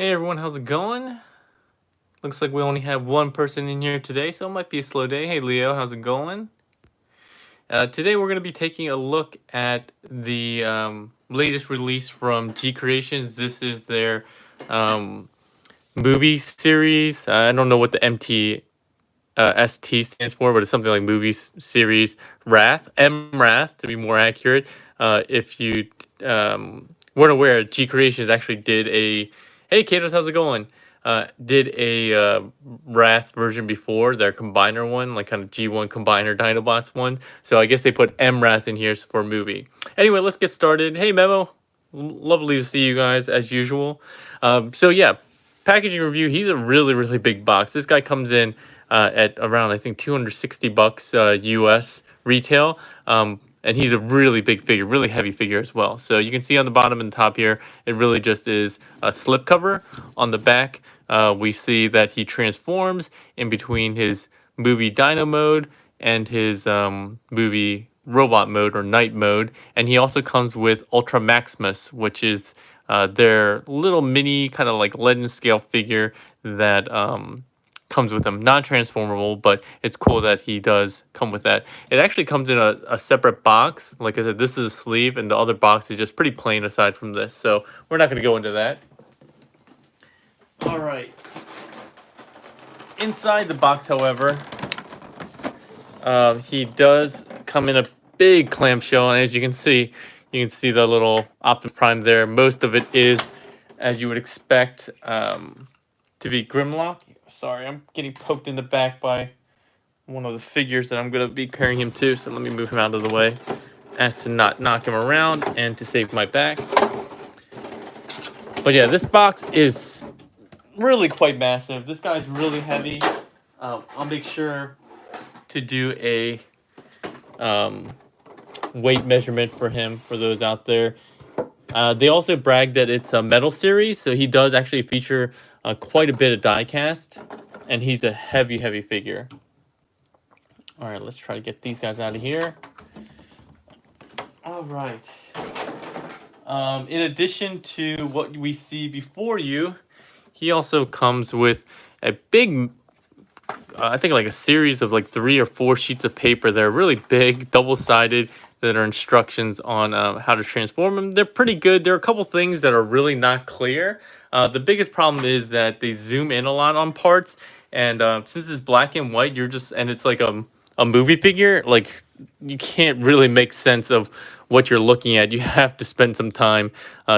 Hey everyone, how's it going? Looks like we only have one person in here today, so it might be a slow day. Hey Leo, how's it going? Today we're going to be taking a look at the latest release from GCreations. This is their um, movie series. I don't know what the MTST stands for, but it's something like series Wrath, MWrath to be more accurate. If you weren't aware, GCreations actually did a hey Katos, how's it going? Did a Wrath version before, their combiner one, like kind of G1 combiner Dinobots one. So I guess they put MWrath in here for a movie. Anyway, let's get started. Hey Memo, lovely to see you guys as usual. So yeah, packaging review. He's a really big box. This guy comes in at around I think $260 US retail. And he's a really big figure, really heavy figure as well. So you can see on the bottom and top here, it really just is a slip cover. On the back, we see that he transforms in between his movie Dino mode and his movie robot mode or night mode. And he also comes with Ultra Maximus, which is their little mini kind of like legend scale figure that comes with him. Non-transformable, but it's cool that he does come with that. It actually comes in a separate box. Like I said, this is a sleeve, and the other box is just pretty plain aside from this. So we're not going to go into that. All right. Inside the box, however, he does come in a big clamshell, and as you can see the little Optimus Prime there. Most of it is, as you would expect, to be Grimlock. Sorry, I'm getting poked in the back by one of the figures that I'm going to be carrying him to, so let me move him out of the way as to not knock him around and to save my back. But yeah, this box is really quite massive. This guy's really heavy. I'll make sure to do a weight measurement for him for those out there. They also brag that it's a metal series, so he does actually feature quite a bit of die cast, and he's a heavy figure. All right, let's try to get these guys out of here. All right. In addition to what we see before you, he also comes with a big, I think like a series of like 3 or 4 sheets of paper. They're really big, double-sided, that are instructions on how to transform them. They're pretty good. There are a couple things that are really not clear. The biggest problem is that they zoom in a lot on parts, and since it's black and white, and it's like a movie figure, like you can't really make sense of what you're looking at. You have to spend some time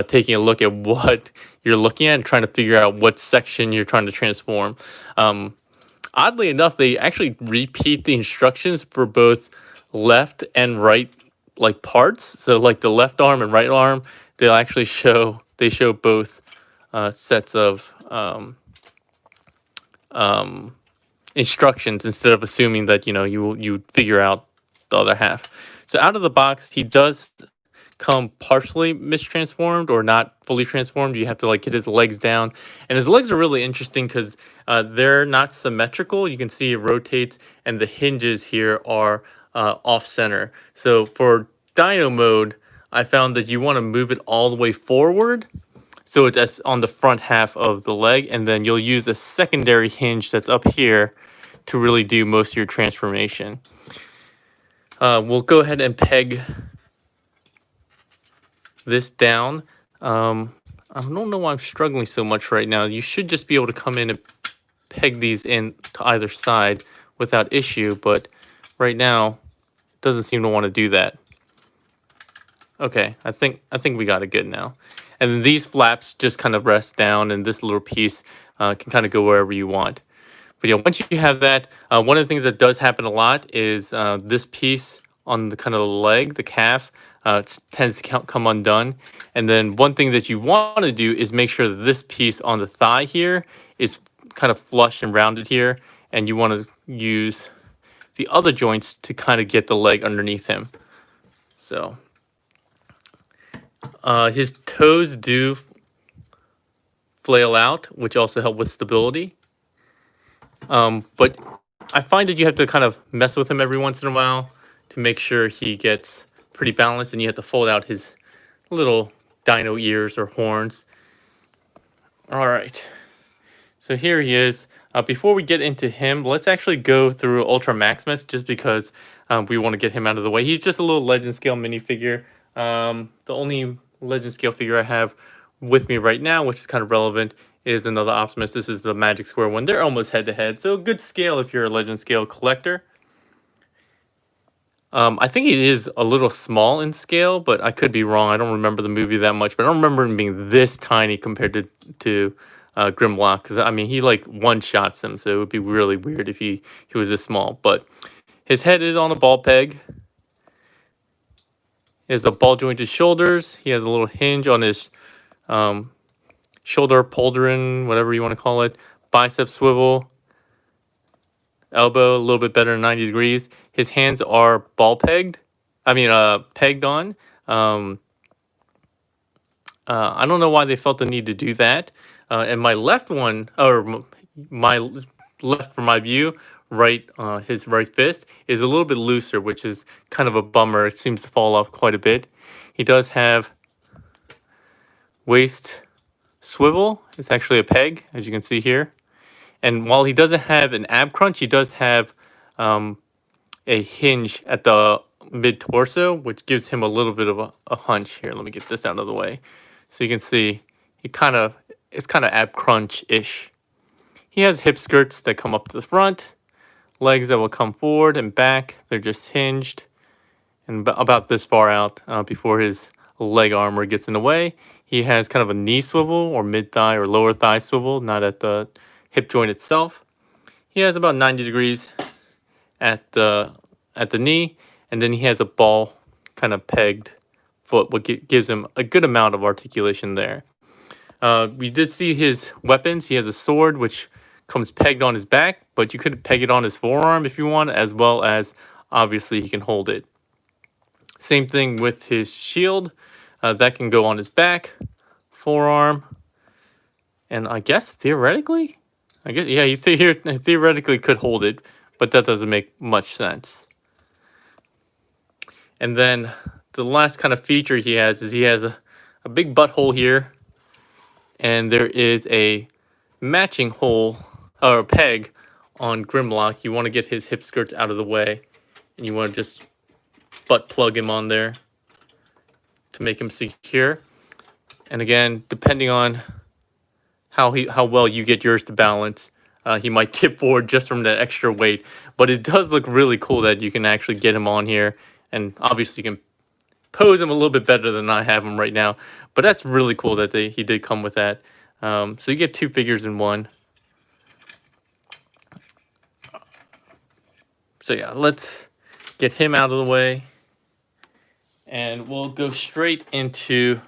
taking a look at what you're looking at and trying to figure out what section you're trying to transform. Oddly enough, they actually repeat the instructions for both left and right like parts. So like the left arm and right arm, they'll actually show both sets of instructions instead of assuming that you figure out the other half. So out of the box, he does come partially mistransformed or not fully transformed. You have to like get his legs down, and his legs are really interesting because they're not symmetrical. You can see it rotates, and the hinges here are off center. So for Dino mode, I found that you want to move it all the way forward, so it's on the front half of the leg, and then you'll use a secondary hinge that's up here to really do most of your transformation. We'll go ahead and peg this down. I don't know why I'm struggling so much right now. You should just be able to come in and peg these in to either side without issue, but right now it doesn't seem to want to do that. Okay, I think we got it good now. And then these flaps just kind of rest down, and this little piece can kind of go wherever you want. But yeah, once you have that, one of the things that does happen a lot is this piece on the kind of the leg, the calf, tends to come undone. And then one thing that you want to do is make sure that this piece on the thigh here is kind of flush and rounded here. And you want to use the other joints to kind of get the leg underneath him. So his toes do flail out, which also help with stability. But I find that you have to kind of mess with him every once in a while to make sure he gets pretty balanced, and you have to fold out his little dino ears or horns. All right. So here he is. Before we get into him, let's actually go through Ultra Maximus just because we want to get him out of the way. He's just a little Legend Scale minifigure. The only Legend Scale figure I have with me right now, which is kind of relevant, is another Optimus. This is the Magic Square one. They're almost head to head, so good scale if you're a Legend Scale collector. I think it is a little small in scale, but I could be wrong. I don't remember the movie that much, but I don't remember him being this tiny compared to Grimlock. Because I mean, he like one shots him, so it would be really weird if he was this small. But his head is on a ball peg. He has a ball jointed shoulders. He has a little hinge on his shoulder pauldron, whatever you want to call it. Bicep swivel. Elbow a little bit better than 90 degrees. His hands are ball pegged. I mean, pegged on. I don't know why they felt the need to do that. And my left one, or my left from my view, right, his right fist is a little bit looser, which is kind of a bummer. It seems to fall off quite a bit. He does have waist swivel. It's actually a peg, as you can see here. And while he doesn't have an ab crunch, he does have a hinge at the mid torso, which gives him a little bit of a hunch here. Let me get this out of the way, so you can see it's kind of ab crunch ish. He has hip skirts that come up to the front, legs that will come forward and back. They're just hinged and about this far out before his leg armor gets in the way. He has kind of a knee swivel or mid thigh or lower thigh swivel, not at the hip joint itself. He has about 90 degrees at the knee, and then he has a ball kind of pegged foot, what gives him a good amount of articulation there. We did see his weapons. He has a sword which comes pegged on his back, but you could peg it on his forearm if you want, as well as obviously he can hold it. Same thing with his shield. That can go on his back, forearm, and I guess theoretically, yeah, he theoretically could hold it, but that doesn't make much sense. And then the last kind of feature he has is he has a big butthole here, and there is a matching hole or a peg on Grimlock. You want to get his hip skirts out of the way, and you want to just butt plug him on there to make him secure. And again, depending on how well you get yours to balance, he might tip forward just from that extra weight. But it does look really cool that you can actually get him on here, and obviously you can pose him a little bit better than I have him right now. But that's really cool that he did come with that. So you get two figures in one. So yeah, let's get him out of the way, and we'll go straight into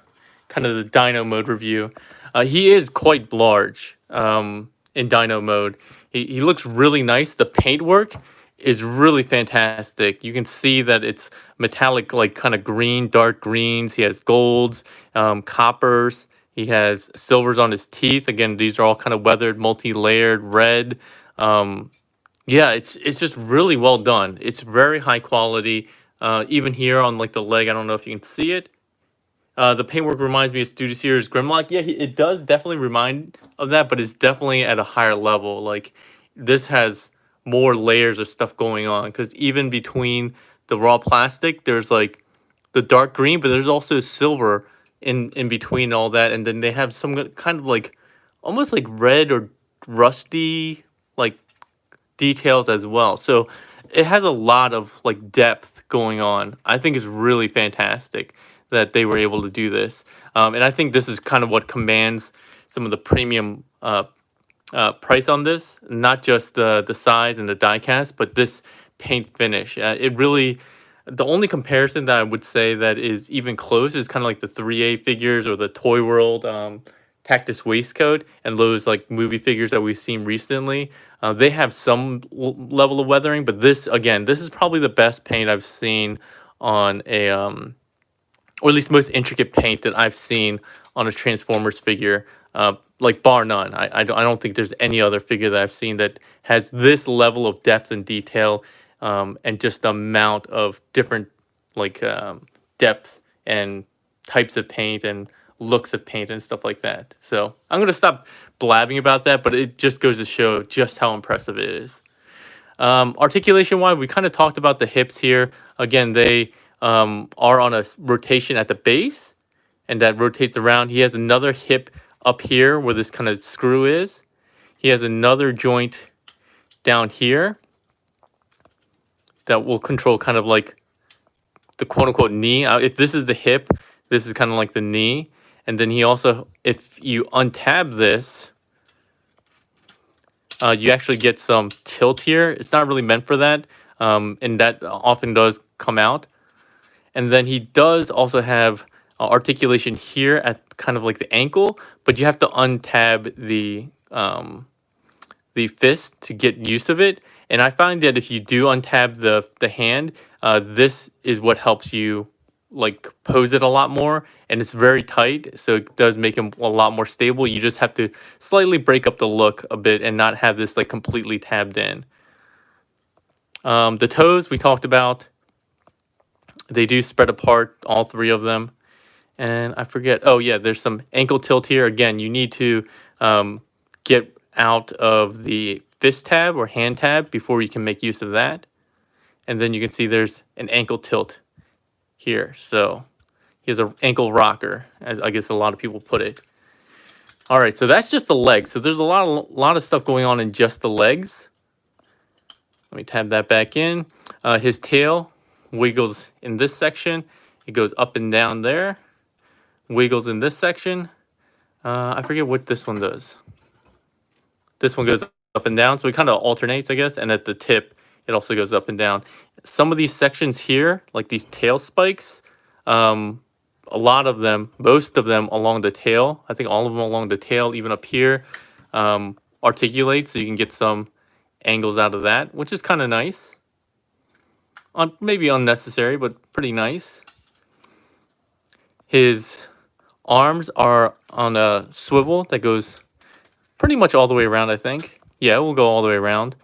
kind of the Dino mode review. He is quite large in Dino mode. He looks really nice. The paintwork is really fantastic. You can see that it's metallic, like kind of green, dark greens. He has golds, coppers. He has silvers on his teeth. Again, these are all kind of weathered, multi-layered red. Yeah, it's just really well done. It's very high quality. Even here on like the leg, I don't know if you can see it. The paintwork reminds me of Studio Series Grimlock. Yeah, it does definitely remind of that, but it's definitely at a higher level. Like, this has more layers of stuff going on, because even between the raw plastic, there's like the dark green, but there's also silver in between all that, and then they have some kind of like almost like red or rusty like details as well. So it has a lot of like depth going on. I think it's really fantastic that they were able to do this. And I think this is kind of what commands some of the premium price on this, not just the size and the die cast, but this paint finish. It really, the only comparison that I would say that is even close is kind of like the 3A figures or the Toy World Tactus Waistcoat and those like movie figures that we've seen recently. They have some level of weathering, but this, again, this is probably the best paint I've seen on a, or at least most intricate paint that I've seen on a Transformers figure, like bar none. I don't think there's any other figure that I've seen that has this level of depth and detail, and just the amount of different like depth and types of paint and looks of paint and stuff like that. So I'm going to stop blabbing about that, but it just goes to show just how impressive it is. Articulation wise, we kind of talked about the hips here. Again, they are on a rotation at the base, and that rotates around. He has another hip up here where this kind of screw is. He has another joint down here that will control kind of like the quote unquote knee. If this is the hip, this is kind of like the knee. And then he also, if you untab this, you actually get some tilt here. It's not really meant for that, and that often does come out. And then he does also have articulation here at kind of like the ankle, but you have to untab the fist to get use of it. And I find that if you do untab the hand, this is what helps you like pose it a lot more, and it's very tight, so it does make him a lot more stable. You just have to slightly break up the look a bit and not have this like completely tabbed in. The toes we talked about, they do spread apart, all three of them. And I forget, oh yeah, there's some ankle tilt here. Again, you need to get out of the fist tab or hand tab before you can make use of that. And then you can see there's an ankle tilt here. So he has an ankle rocker, as I guess a lot of people put it. All right, so that's just the legs. So there's a lot of stuff going on in just the legs. Let me tab that back in. His tail wiggles in this section. It goes up and down there. Wiggles in this section. I forget what this one does. This one goes up and down, so it kind of alternates, I guess. And at the tip, it also goes up and down. Some of these sections here, like these tail spikes, a lot of them, most of them along the tail, I think all of them along the tail, even up here, articulate, so you can get some angles out of that, which is kind of nice. Maybe unnecessary, but pretty nice. His arms are on a swivel that goes pretty much all the way around, I think. Yeah, we'll go all the way around.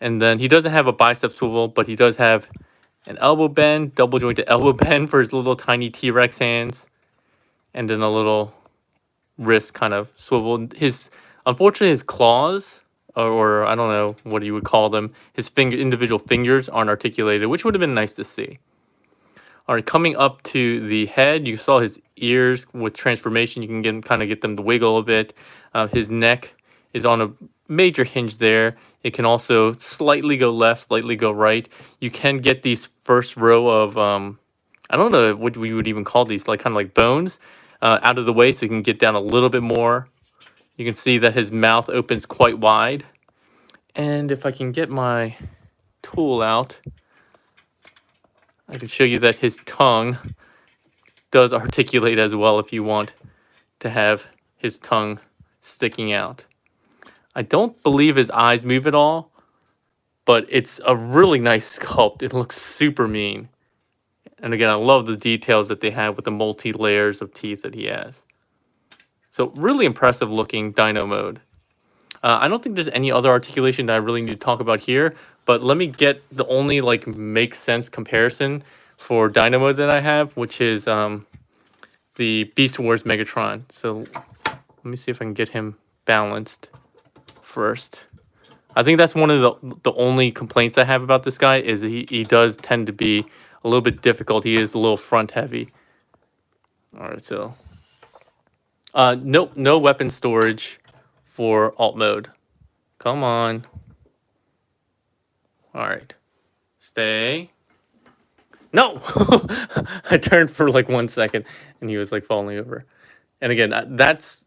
And then he doesn't have a bicep swivel, but he does have an elbow bend, double jointed elbow bend for his little tiny T-Rex hands. And then a little wrist kind of swivel. Unfortunately, his claws, or I don't know what you would call them, his individual fingers aren't articulated, which would have been nice to see. All right, coming up to the head, you saw his ears with transformation. You can kind of get them to wiggle a bit. His neck is on a major hinge there. It can also slightly go left, slightly go right. You can get these first row of, I don't know what we would even call these, like kind of like bones, out of the way so you can get down a little bit more. You can see that his mouth opens quite wide. And if I can get my tool out, I can show you that his tongue does articulate as well if you want to have his tongue sticking out. I don't believe his eyes move at all, but it's a really nice sculpt. It looks super mean. And again, I love the details that they have with the multi-layers of teeth that he has. So really impressive looking dino mode. I don't think there's any other articulation that I really need to talk about here, but let me get the only like makes sense comparison for dino mode that I have, which is the Beast Wars Megatron. So let me see if I can get him balanced first. I think that's one of the only complaints I have about this guy is he does tend to be a little bit difficult. He is a little front heavy. All right, so no weapon storage for alt mode. Come on. All right. Stay. No! I turned for like 1 second and he was like falling over. And again, that's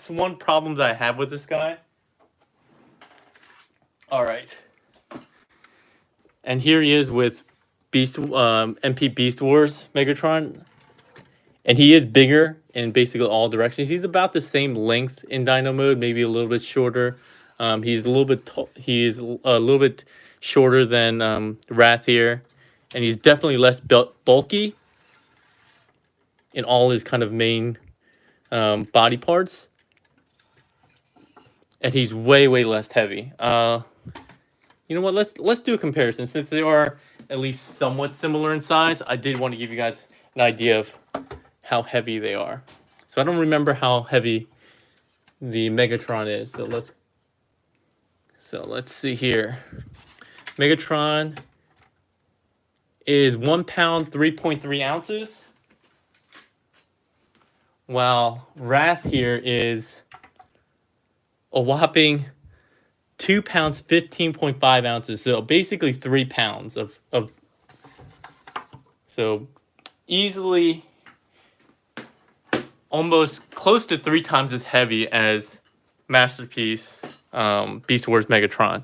one problem that I have with this guy. All right. And here he is with MP Beast Wars Megatron. And he is bigger in basically all directions. He's about the same length in Dino mode, maybe a little bit shorter. He's a little bit shorter than Wrath here, and he's definitely less bulky in all his kind of main body parts. And he's way less heavy. You know what? Let's do a comparison since they are at least somewhat similar in size. I did want to give you guys an idea of how heavy they are. So So I don't remember how heavy the Megatron is. So let's see here. Megatron is 1 pound, 3.3 ounces. While Wrath here is a whopping 2 pounds, 15.5 ounces. So basically 3 pounds of so easily almost close to 3 times as heavy as Masterpiece Beast Wars Megatron.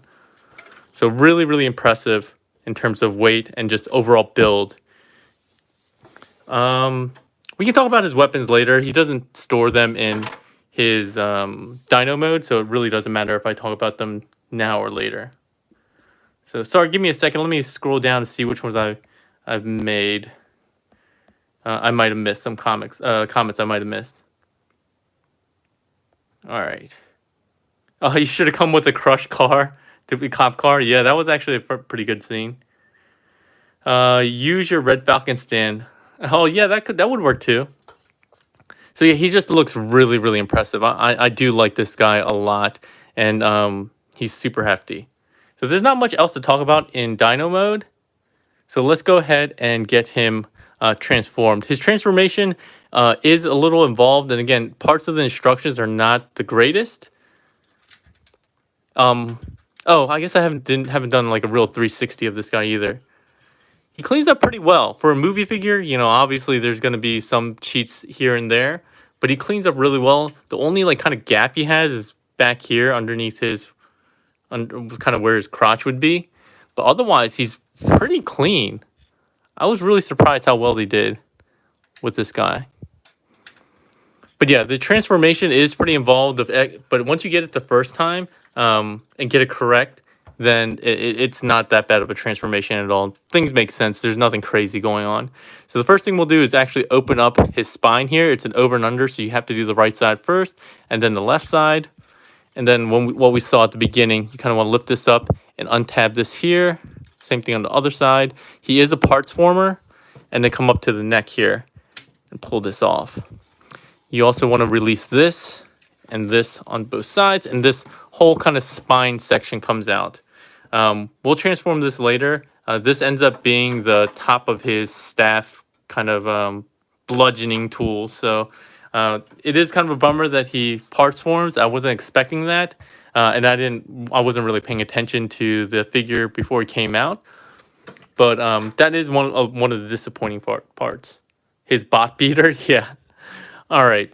So really, really impressive in terms of weight and just overall build. We can talk about his weapons later. He doesn't store them in his dino mode, so it really doesn't matter if I talk about them now or later. So sorry, give me a second. Let me scroll down to see which ones I've made. I might have missed some comments I might have missed. All right. Oh, you should have come with a crushed car, the cop car. Yeah, that was actually a pretty good scene. Use your Red Falcon stand. Oh yeah, that would work too. So yeah, he just looks really, really impressive. I do like this guy a lot, and he's super hefty. So there's not much else to talk about in Dino mode. So let's go ahead and get him transformed. His transformation is a little involved, and again, parts of the instructions are not the greatest. Oh, I guess I haven't done like a real 360 of this guy either. He cleans up pretty well for a movie figure. You know, obviously there's going to be some cheats here and there, but he cleans up really well. The only like kind of gap he has is back here underneath his, kind of where his crotch would be. But otherwise, he's pretty clean. I was really surprised how well they did with this guy. But yeah, the transformation is pretty involved. But once you get it the first time and get it correct, then it's not that bad of a transformation at all. Things make sense. There's nothing crazy going on. So the first thing we'll do is actually open up his spine here. It's an over and under, so you have to do the right side first, and then the left side. And then what we saw at the beginning, you kind of want to lift this up and untab this here. Same thing on the other side. He is a parts former, and then come up to the neck here and pull this off. You also want to release this and this on both sides, and this whole kind of spine section comes out. We'll transform this later. This ends up being the top of his staff kind of bludgeoning tool. So it is kind of a bummer that he parts forms. I wasn't expecting that, and I wasn't really paying attention to the figure before it came out. But that is one of the disappointing parts. His bot beater, yeah. All right.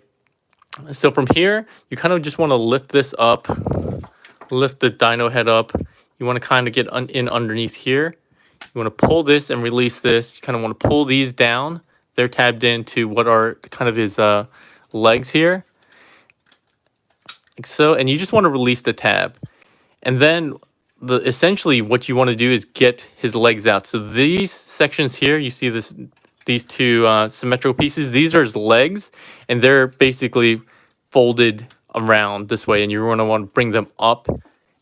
So from here, you kind of just want to lift this up, lift the dino head up. You want to kind of get in underneath here. You want to pull this and release this. You kind of want to pull these down. They're tabbed into what are kind of his legs here. Like so, and you just want to release the tab. And then essentially what you want to do is get his legs out. So these sections here, you see these two symmetrical pieces, these are his legs, and they're basically folded around this way, and you're going to want to bring them up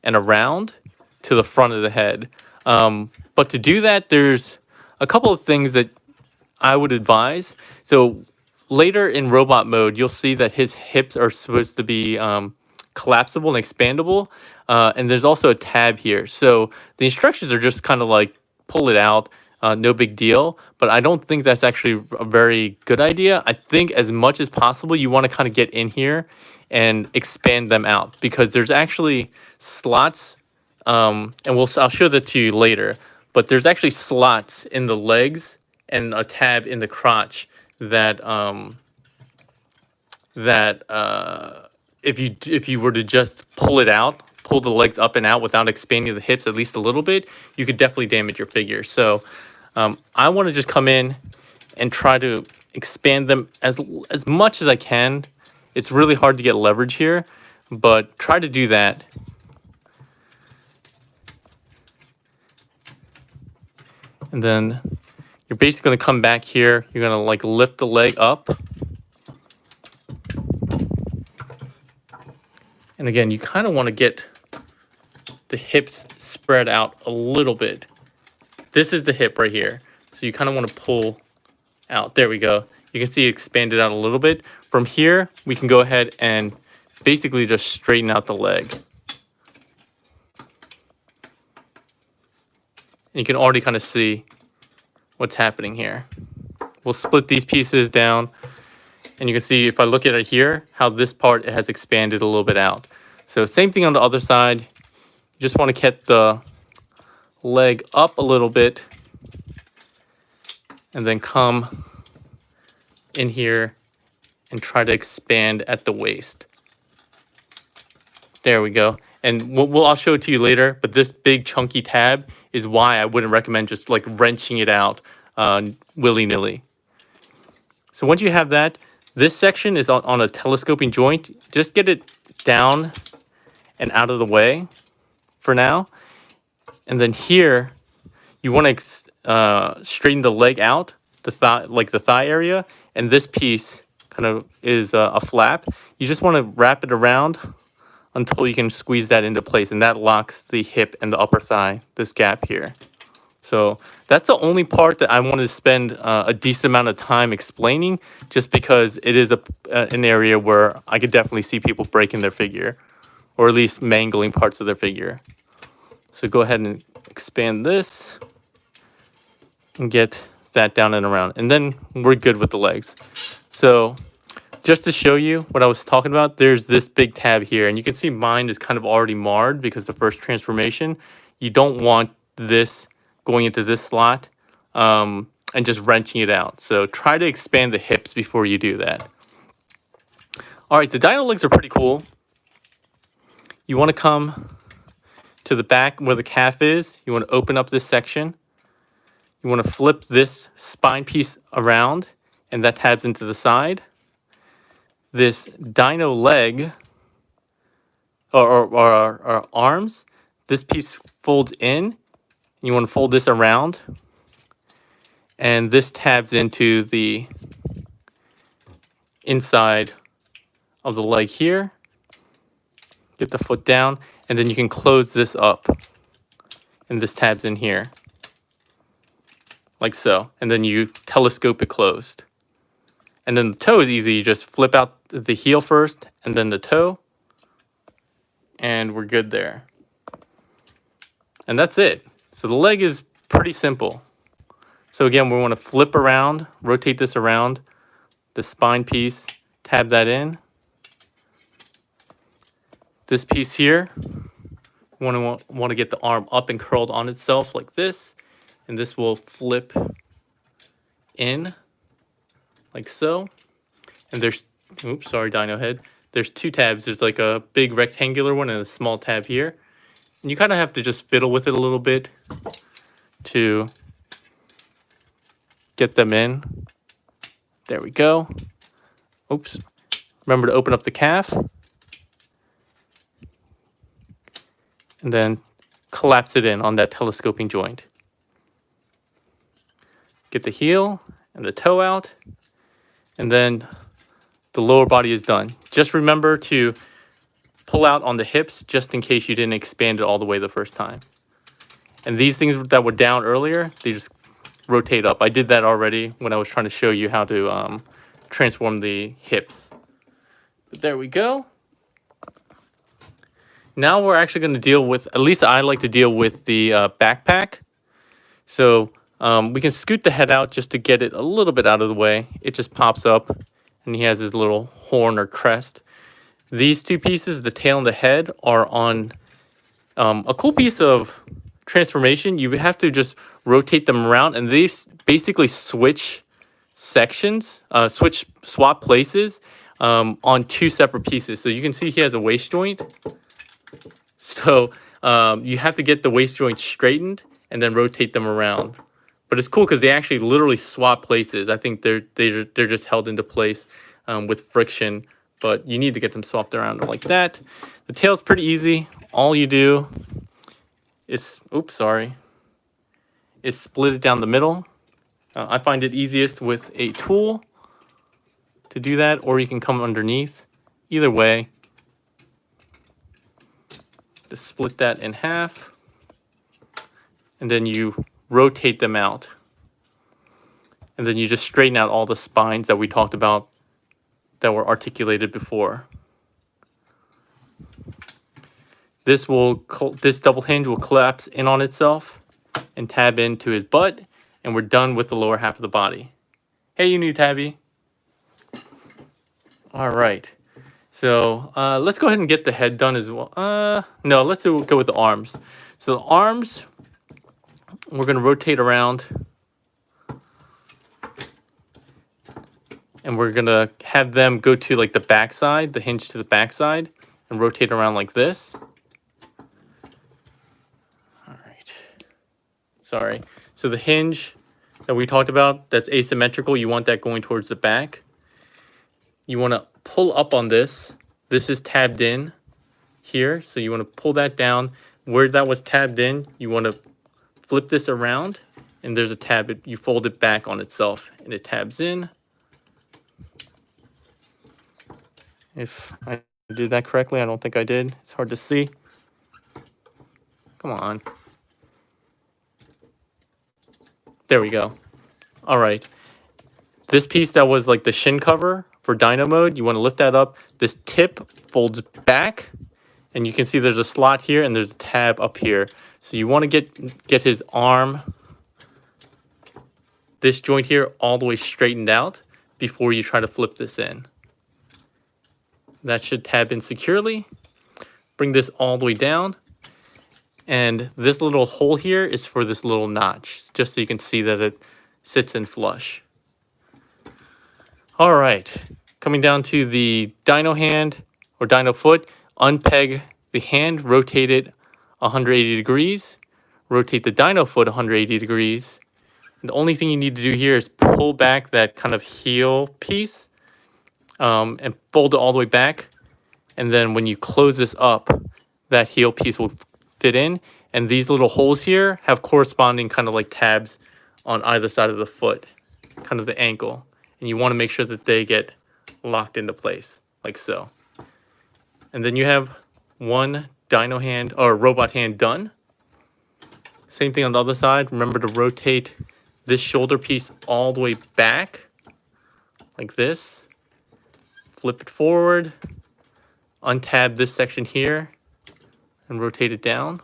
and around to the front of the head. But to do that, there's a couple of things that I would advise. So later in robot mode, you'll see that his hips are supposed to be collapsible and expandable, and there's also a tab here. So the instructions are just kind of like pull it out, no big deal, but I don't think that's actually a very good idea. I think as much as possible, you want to kind of get in here and expand them out, because there's actually slots, and I'll show that to you later, but there's actually slots in the legs and a tab in the crotch that if you were to just pull it out, pull the legs up and out without expanding the hips at least a little bit, you could definitely damage your figure. So I want to just come in and try to expand them as much as I can. It's really hard to get leverage here, but try to do that. And then you're basically going to come back here. You're going to like lift the leg up. And again, you kind of want to get the hips spread out a little bit. This is the hip right here. So you kind of want to pull out. There we go. You can see it expanded out a little bit. From here, we can go ahead and basically just straighten out the leg. And you can already kind of see what's happening here. We'll split these pieces down, and you can see if I look at it here, how this part has expanded a little bit out. So same thing on the other side. You just want to get the leg up a little bit and then come in here and try to expand at the waist. There we go. And I'll show it to you later, but this big chunky tab is why I wouldn't recommend just like wrenching it out willy-nilly. So once you have that, this section is on a telescoping joint. Just get it down and out of the way for now. And then here, you want to straighten the leg out, the thigh, like the thigh area. And this piece kind of is a flap. You just want to wrap it around until you can squeeze that into place. And that locks the hip and the upper thigh, this gap here. So that's the only part that I want to spend a decent amount of time explaining, just because it is an area where I could definitely see people breaking their figure, or at least mangling parts of their figure. So go ahead and expand this and get that down and around. And then we're good with the legs. So just to show you what I was talking about, there's this big tab here. And you can see mine is kind of already marred because the first transformation. You don't want this going into this slot and just wrenching it out. So try to expand the hips before you do that. All right, the dino legs are pretty cool. You want to come to the back where the calf is. You want to open up this section. You want to flip this spine piece around, and that tabs into the side. This dino leg, or arms, this piece folds in. You want to fold this around, and this tabs into the inside of the leg here. Get the foot down, and then you can close this up, and this tabs in here, like so. And then you telescope it closed. And then the toe is easy. You just flip out the heel first, and then the toe, and we're good there. And that's it. So the leg is pretty simple. So again, we want to flip around, rotate this around, the spine piece, tab that in. This piece here, we want to get the arm up and curled on itself like this, and this will flip in like so. And there's, oops, sorry, dino head. There's two tabs. There's like a big rectangular one and a small tab here. And you kind of have to just fiddle with it a little bit to get them in. There we go. Oops. Remember to open up the calf. And then collapse it in on that telescoping joint. Get the heel and the toe out. And then the lower body is done. Just remember to pull out on the hips just in case you didn't expand it all the way the first time. And these things that were down earlier, they just rotate up. I did that already when I was trying to show you how to transform the hips. But there we go. Now we're actually going to deal with, at least I like to deal with the backpack. So we can scoot the head out just to get it a little bit out of the way. It just pops up, and he has his little horn or crest. These two pieces, the tail and the head, are on a cool piece of transformation. You have to just rotate them around, and they basically switch sections, swap places on two separate pieces. So you can see he has a waist joint. So you have to get the waist joint straightened and then rotate them around. But it's cool because they actually literally swap places. I think they're just held into place with friction, but you need to get them swapped around like that. The tail's pretty easy. All you do is, is split it down the middle. I find it easiest with a tool to do that, or you can come underneath. Either way, just split that in half, and then you rotate them out. And then you just straighten out all the spines that we talked about that were articulated before. This double hinge will collapse in on itself and tab into his butt, and we're done with the lower half of the body. Hey, you new tabby. All right. So let's go ahead and get the head done as well. No, let's go with the arms. So the arms, we're going to rotate around. And we're going to have them go to like the back side, the hinge to the back side, and rotate around like this. All right. Sorry. So the hinge that we talked about, that's asymmetrical. You want that going towards the back. You want to pull up on this. This is tabbed in here. So you want to pull that down. Where that was tabbed in, you want to flip this around. And there's a tab. You fold it back on itself. And it tabs in. If I did that correctly, I don't think I did. It's hard to see. Come on. There we go. All right. This piece that was like the shin cover for dyno mode, you want to lift that up. This tip folds back, and you can see there's a slot here and there's a tab up here. So you want to get his arm, this joint here, all the way straightened out before you try to flip this in. That should tab in securely. Bring this all the way down. And this little hole here is for this little notch, just so you can see that it sits in flush. All right, coming down to the dyno hand or dyno foot, unpeg the hand, rotate it 180 degrees, rotate the dyno foot 180 degrees. And the only thing you need to do here is pull back that kind of heel piece and fold it all the way back. And then when you close this up, that heel piece will fit in. And these little holes here have corresponding kind of like tabs on either side of the foot, kind of the ankle. And you want to make sure that they get locked into place, like so. And then you have one dyno hand or robot hand done. Same thing on the other side. Remember to rotate this shoulder piece all the way back, like this. Flip it forward, untab this section here, and rotate it down.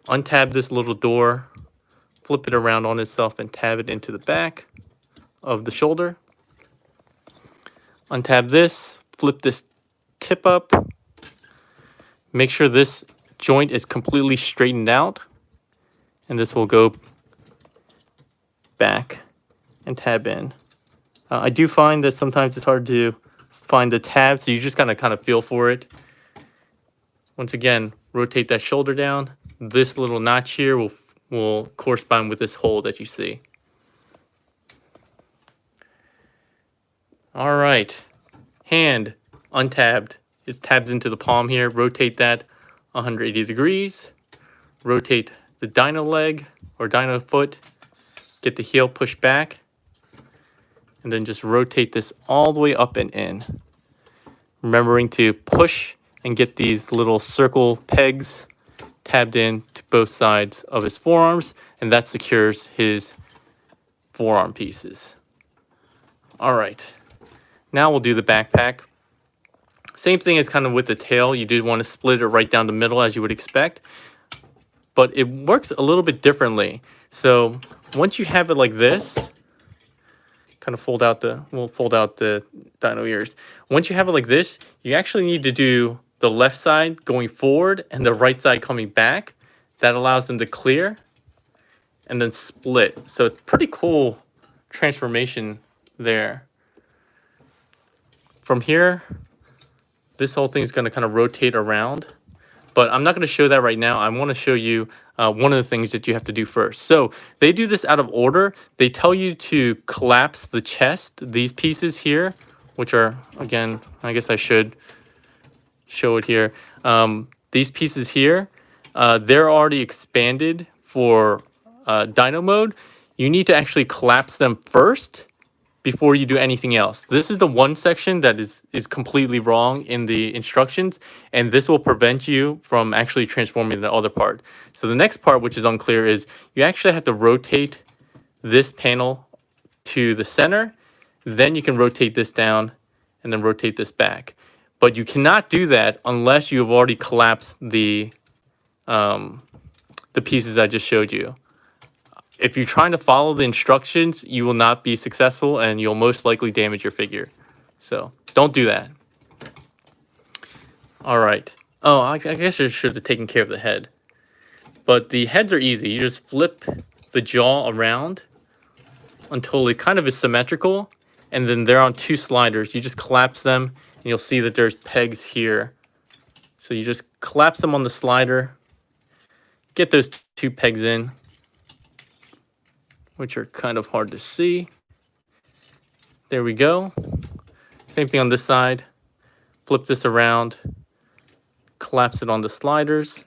Untab this little door, flip it around on itself and tab it into the back of the shoulder. Untab this, flip this tip up. Make sure this joint is completely straightened out. And this will go back and tab in. I do find that sometimes it's hard to find the tab, so you just gotta kind of feel for it. Once again, rotate that shoulder down. This little notch here will correspond with this hole that you see. All right, hand untabbed. It tabs into the palm here. Rotate that 180 degrees. Rotate the dyno leg or dyno foot. Get the heel pushed back. And then just rotate this all the way up and in. Remembering to push and get these little circle pegs tabbed in to both sides of his forearms, and that secures his forearm pieces. All right, now we'll do the backpack. Same thing as kind of with the tail. You do want to split it right down the middle as you would expect, but it works a little bit differently. So once you have it like this, kind of we'll fold out the dyno ears. Once you have it like this, you actually need to do the left side going forward and the right side coming back. That allows them to clear and then split. So it's pretty cool transformation there. From here, this whole thing is going to kind of rotate around, but I'm not going to show that right now. I want to show you one of the things that you have to do first. So they do this out of order. They tell you to collapse the chest, these pieces here, which are, again, I guess I should show it here. These pieces here, they're already expanded for dyno mode. You need to actually collapse them first before you do anything else. This is the one section that is completely wrong in the instructions, and this will prevent you from actually transforming the other part. So the next part, which is unclear, is you actually have to rotate this panel to the center. Then you can rotate this down and then rotate this back. But you cannot do that unless you have already collapsed the pieces I just showed you. If you're trying to follow the instructions, you will not be successful and you'll most likely damage your figure. So don't do that. All right. Oh, I guess I should have taken care of the head. But the heads are easy. You just flip the jaw around until it kind of is symmetrical. And then they're on two sliders. You just collapse them and you'll see that there's pegs here. So you just collapse them on the slider. Get those two pegs in, which are kind of hard to see. There we go. Same thing on this side. Flip this around. Collapse it on the sliders.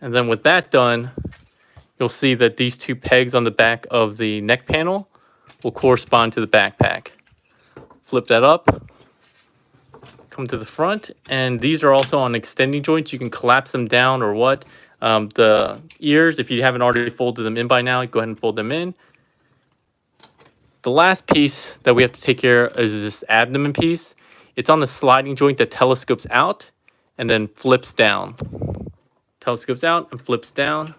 And then with that done, you'll see that these two pegs on the back of the neck panel will correspond to the backpack. Flip that up, come to the front, and these are also on extending joints. You can collapse them down or what. The ears, if you haven't already folded them in by now, go ahead and fold them in. The last piece that we have to take care of is this abdomen piece. It's on the sliding joint that telescopes out and then flips down. Telescopes out and flips down.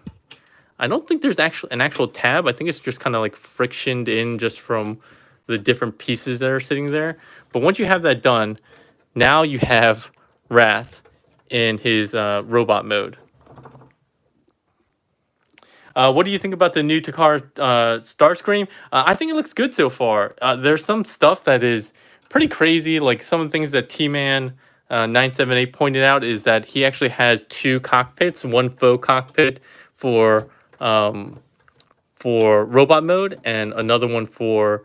I don't think there's actually an actual tab. I think it's just kind of like frictioned in just from the different pieces that are sitting there. But once you have that done, now you have Wrath in his robot mode. What do you think about the new Takara Starscream? I think it looks good so far. There's some stuff that is pretty crazy, like some of the things that T-Man 978 pointed out is that he actually has two cockpits, one faux cockpit for robot mode and another one for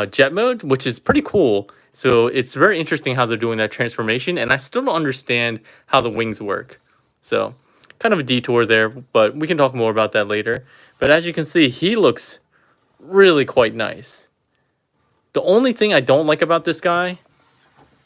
jet mode, which is pretty cool. So it's very interesting how they're doing that transformation, and I still don't understand how the wings work. So kind of a detour there, but we can talk more about that later. But as you can see, he looks really quite nice. The only thing I don't like about this guy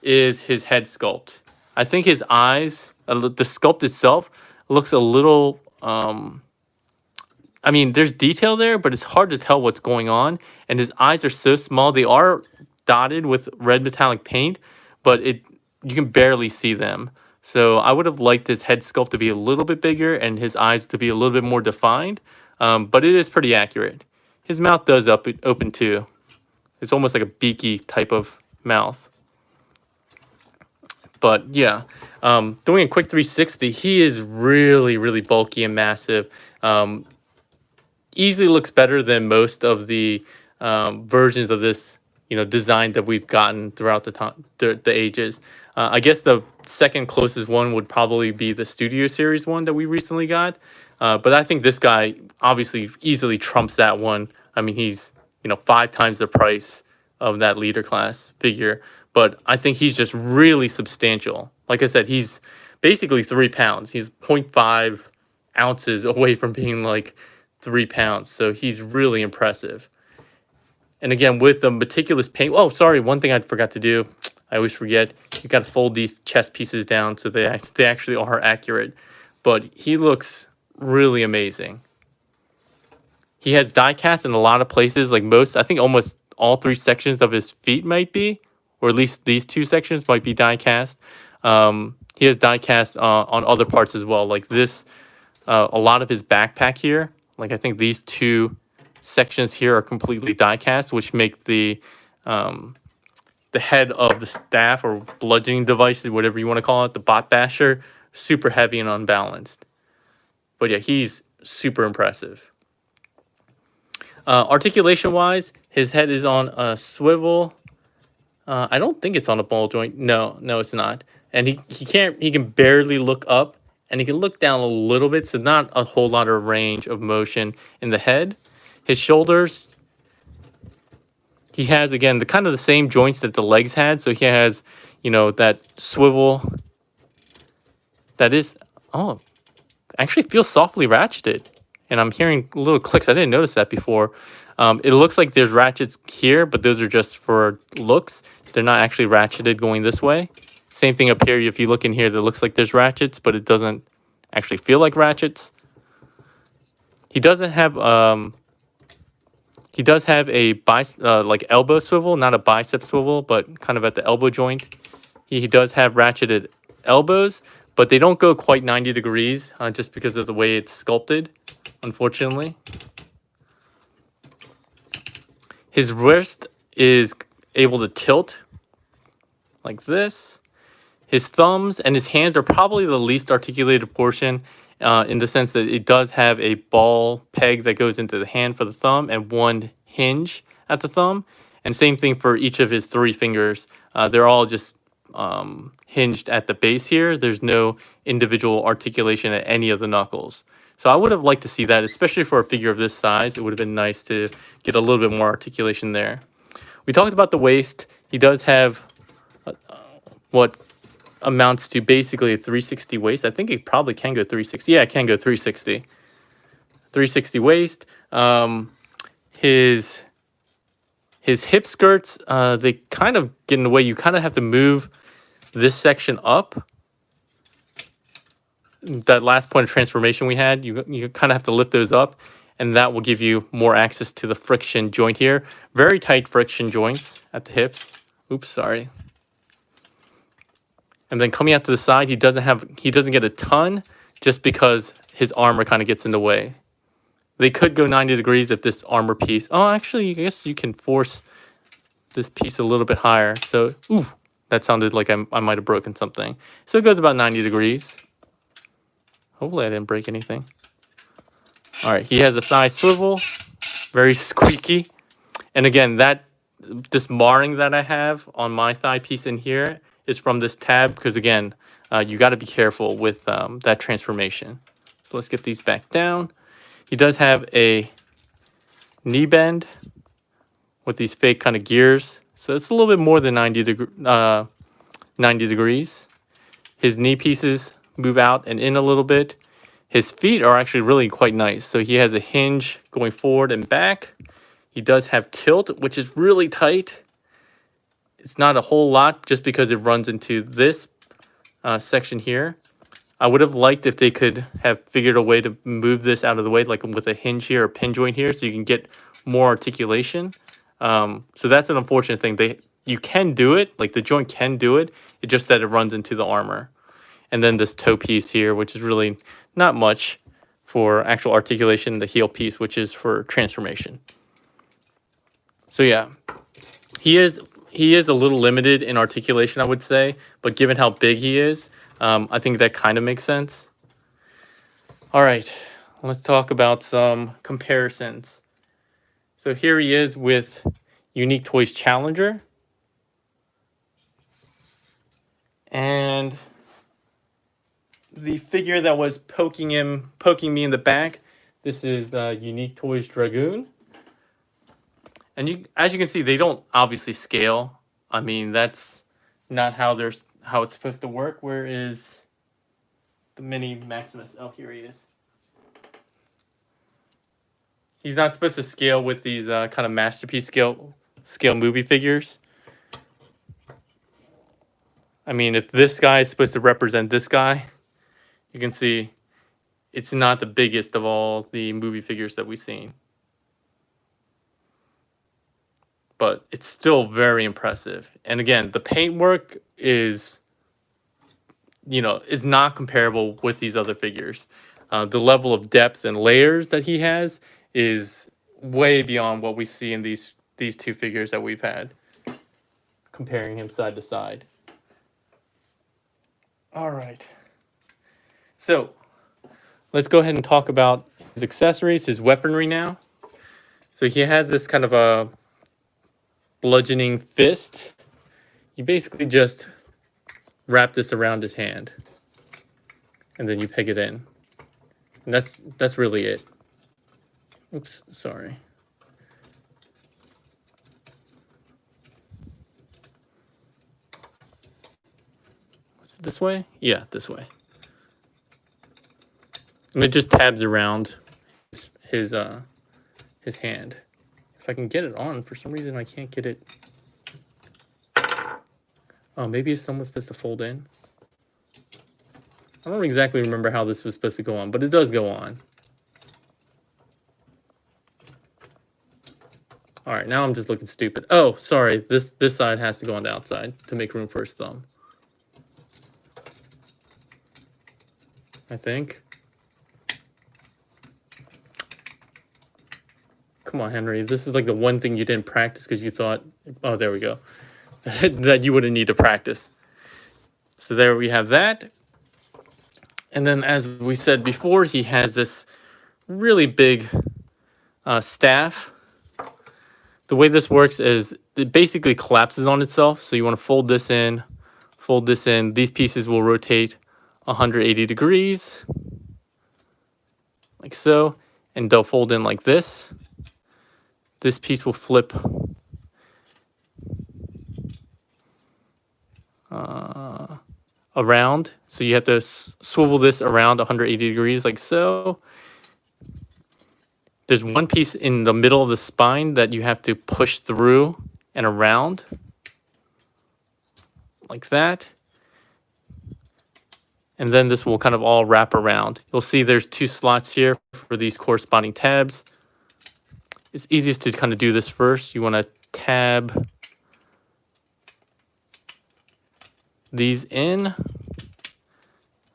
is his head sculpt. I think his eyes, the sculpt itself, looks a little... I mean, there's detail there, but it's hard to tell what's going on. And his eyes are so small. They are dotted with red metallic paint, but you can barely see them. So I would have liked his head sculpt to be a little bit bigger and his eyes to be a little bit more defined. But it is pretty accurate. His mouth does open too. It's almost like a beaky type of mouth. But yeah, doing a quick 360, he is really, really bulky and massive. Easily looks better than most of the versions of this, design that we've gotten throughout the ages. I guess the second closest one would probably be the Studio Series one that we recently got. But I think this guy obviously easily trumps that one. I mean, he's 5 times the price of that leader class figure. But I think he's just really substantial. Like I said, he's basically 3 pounds. He's 0.5 ounces away from being like 3 pounds. So he's really impressive. And again, with the meticulous paint. Oh, sorry. One thing I forgot to do. I always forget. You got to fold these chest pieces down so they actually are accurate. But he looks really amazing. He has die cast in a lot of places. Like I think almost all 3 sections of his feet might be. Or at least these 2 sections might be die cast. He has die cast on other parts as well. Like this, a lot of his backpack here. Like I think these 2 sections here are completely die cast, which make the head of the staff or bludgeoning device, whatever you want to call it, the bot basher, super heavy and unbalanced. But yeah, he's super impressive. Articulation wise, his head is on a swivel. I don't think it's on a ball joint. No, it's not. And he can barely look up, and he can look down a little bit, so not a whole lot of range of motion in the head. His shoulders, he has, again, the kind of the same joints that the legs had. So he has, that swivel. That is, actually feels softly ratcheted. And I'm hearing little clicks. I didn't notice that before. It looks like there's ratchets here, but those are just for looks. They're not actually ratcheted going this way. Same thing up here. If you look in here, it looks like there's ratchets, but it doesn't actually feel like ratchets. He doesn't have he does have a like elbow swivel, not a bicep swivel, but kind of at the elbow joint. He does have ratcheted elbows, but they don't go quite 90 degrees just because of the way it's sculpted, unfortunately. His wrist is able to tilt like this. His thumbs and his hands are probably the least articulated portion in the sense that it does have a ball peg that goes into the hand for the thumb and one hinge at the thumb. And same thing for each of his 3 fingers. They're all just hinged at the base here. There's no individual articulation at any of the knuckles. So I would have liked to see that, especially for a figure of this size. It would have been nice to get a little bit more articulation there. We talked about the waist. He does have what amounts to basically a 360 waist. I think it probably can go 360. Yeah, it can go 360. 360 waist. His hip skirts, they kind of get in the way. You kind of have to move this section up. That last point of transformation we had, you kind of have to lift those up, and that will give you more access to the friction joint here. Very tight friction joints at the hips. Oops, sorry. And then coming out to the side, he doesn't get a ton just because his armor kind of gets in the way. They could go 90 degrees if this armor piece. Oh, actually, I guess you can force this piece a little bit higher. So, ooh, that sounded like I might have broken something. So it goes about 90 degrees. Hopefully I didn't break anything. All right, he has a thigh swivel, very squeaky. And again, this marring that I have on my thigh piece in here is from this tab because again, you got to be careful with that transformation. So let's get these back down. He does have a knee bend with these fake kind of gears. So it's a little bit more than 90 degrees. His knee pieces move out and in a little bit. His feet are actually really quite nice. So he has a hinge going forward and back. He does have tilt, which is really tight. It's not a whole lot just because it runs into this section here. I would have liked if they could have figured a way to move this out of the way, like with a hinge here or pin joint here, so you can get more articulation. So that's an unfortunate thing. You can do it, like the joint can do it. It's just that it runs into the armor. And then this toe piece here, which is really not much for actual articulation. The heel piece, which is for transformation. So yeah, he is a little limited in articulation, I would say. But given how big he is, I think that kind of makes sense. All right, let's talk about some comparisons. So here he is with Unique Toys Challenger. And the figure that was poking me in the back, this is Unique Toys Dragoon. And as you can see, they don't obviously scale. I mean, that's not how it's supposed to work. Where is the mini Maximus? Oh, here he is. He's not supposed to scale with these kind of masterpiece scale movie figures. I mean, if this guy is supposed to represent this guy, you can see it's not the biggest of all the movie figures that we've seen. But it's still very impressive. And again, the paintwork is not comparable with these other figures. The level of depth and layers that he has is way beyond what we see in these 2 figures that we've had, comparing him side to side. All right. So let's go ahead and talk about his accessories, his weaponry now. So he has this kind of a bludgeoning fist. You basically just wrap this around his hand, and then you peg it in. And that's really it. Oops, sorry. Was it this way? Yeah, this way. And it just tabs around his hand. If I can get it on, for some reason I can't get it. Oh, maybe someone's supposed to fold in. I don't exactly remember how this was supposed to go on, but it does go on. All right, now I'm just looking stupid. Oh, sorry. This side has to go on the outside to make room for his thumb. I think. Come on, Henry. This is like the one thing you didn't practice because you thought, oh, there we go, that you wouldn't need to practice. So there we have that. And then, as we said before, he has this really big staff. The way this works is it basically collapses on itself. So you want to fold this in, fold this in. These pieces will rotate 180 degrees, like so, and they'll fold in like this. This piece will flip around. So you have to swivel this around 180 degrees like so. There's one piece in the middle of the spine that you have to push through and around like that. And then this will kind of all wrap around. You'll see there's 2 slots here for these corresponding tabs. It's easiest to kind of do this first. You want to tab these in.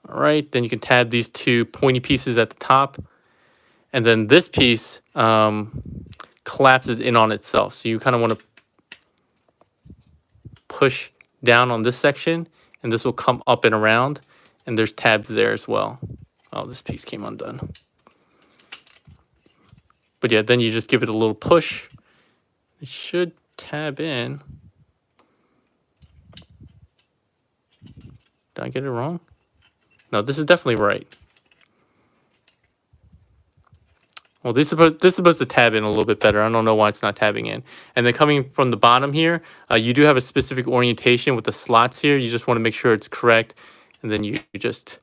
All right, then you can tab these 2 pointy pieces at the top. And then this piece collapses in on itself. So you kind of want to push down on this section, and this will come up and around. And there's tabs there as well. Oh, this piece came undone. But yeah, then you just give it a little push. It should tab in. Did I get it wrong? No, this is definitely right. Well, this is supposed to tab in a little bit better. I don't know why it's not tabbing in. And then coming from the bottom here, you do have a specific orientation with the slots here. You just want to make sure it's correct. And then you just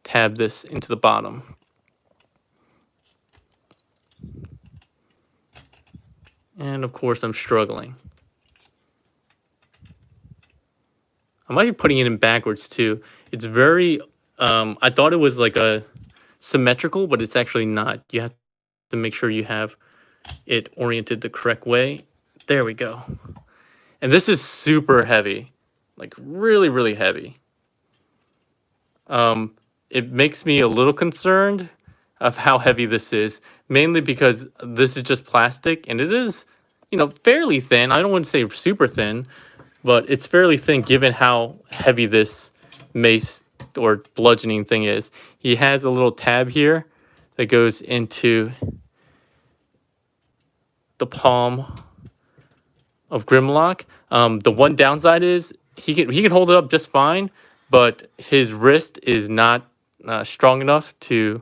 tab this into the bottom. And of course, I'm struggling. I might be putting it in backwards too. It's very, I thought it was like a symmetrical, but it's actually not. You have to make sure you have it oriented the correct way. There we go. And this is super heavy, like really, really heavy. It makes me a little concerned of how heavy this is, mainly because this is just plastic and it is, you know, fairly thin. I don't want to say super thin, but it's fairly thin given how heavy this mace or bludgeoning thing is. He has a little tab here that goes into the palm of Grimlock. The one downside is he can hold it up just fine, but his wrist is not strong enough to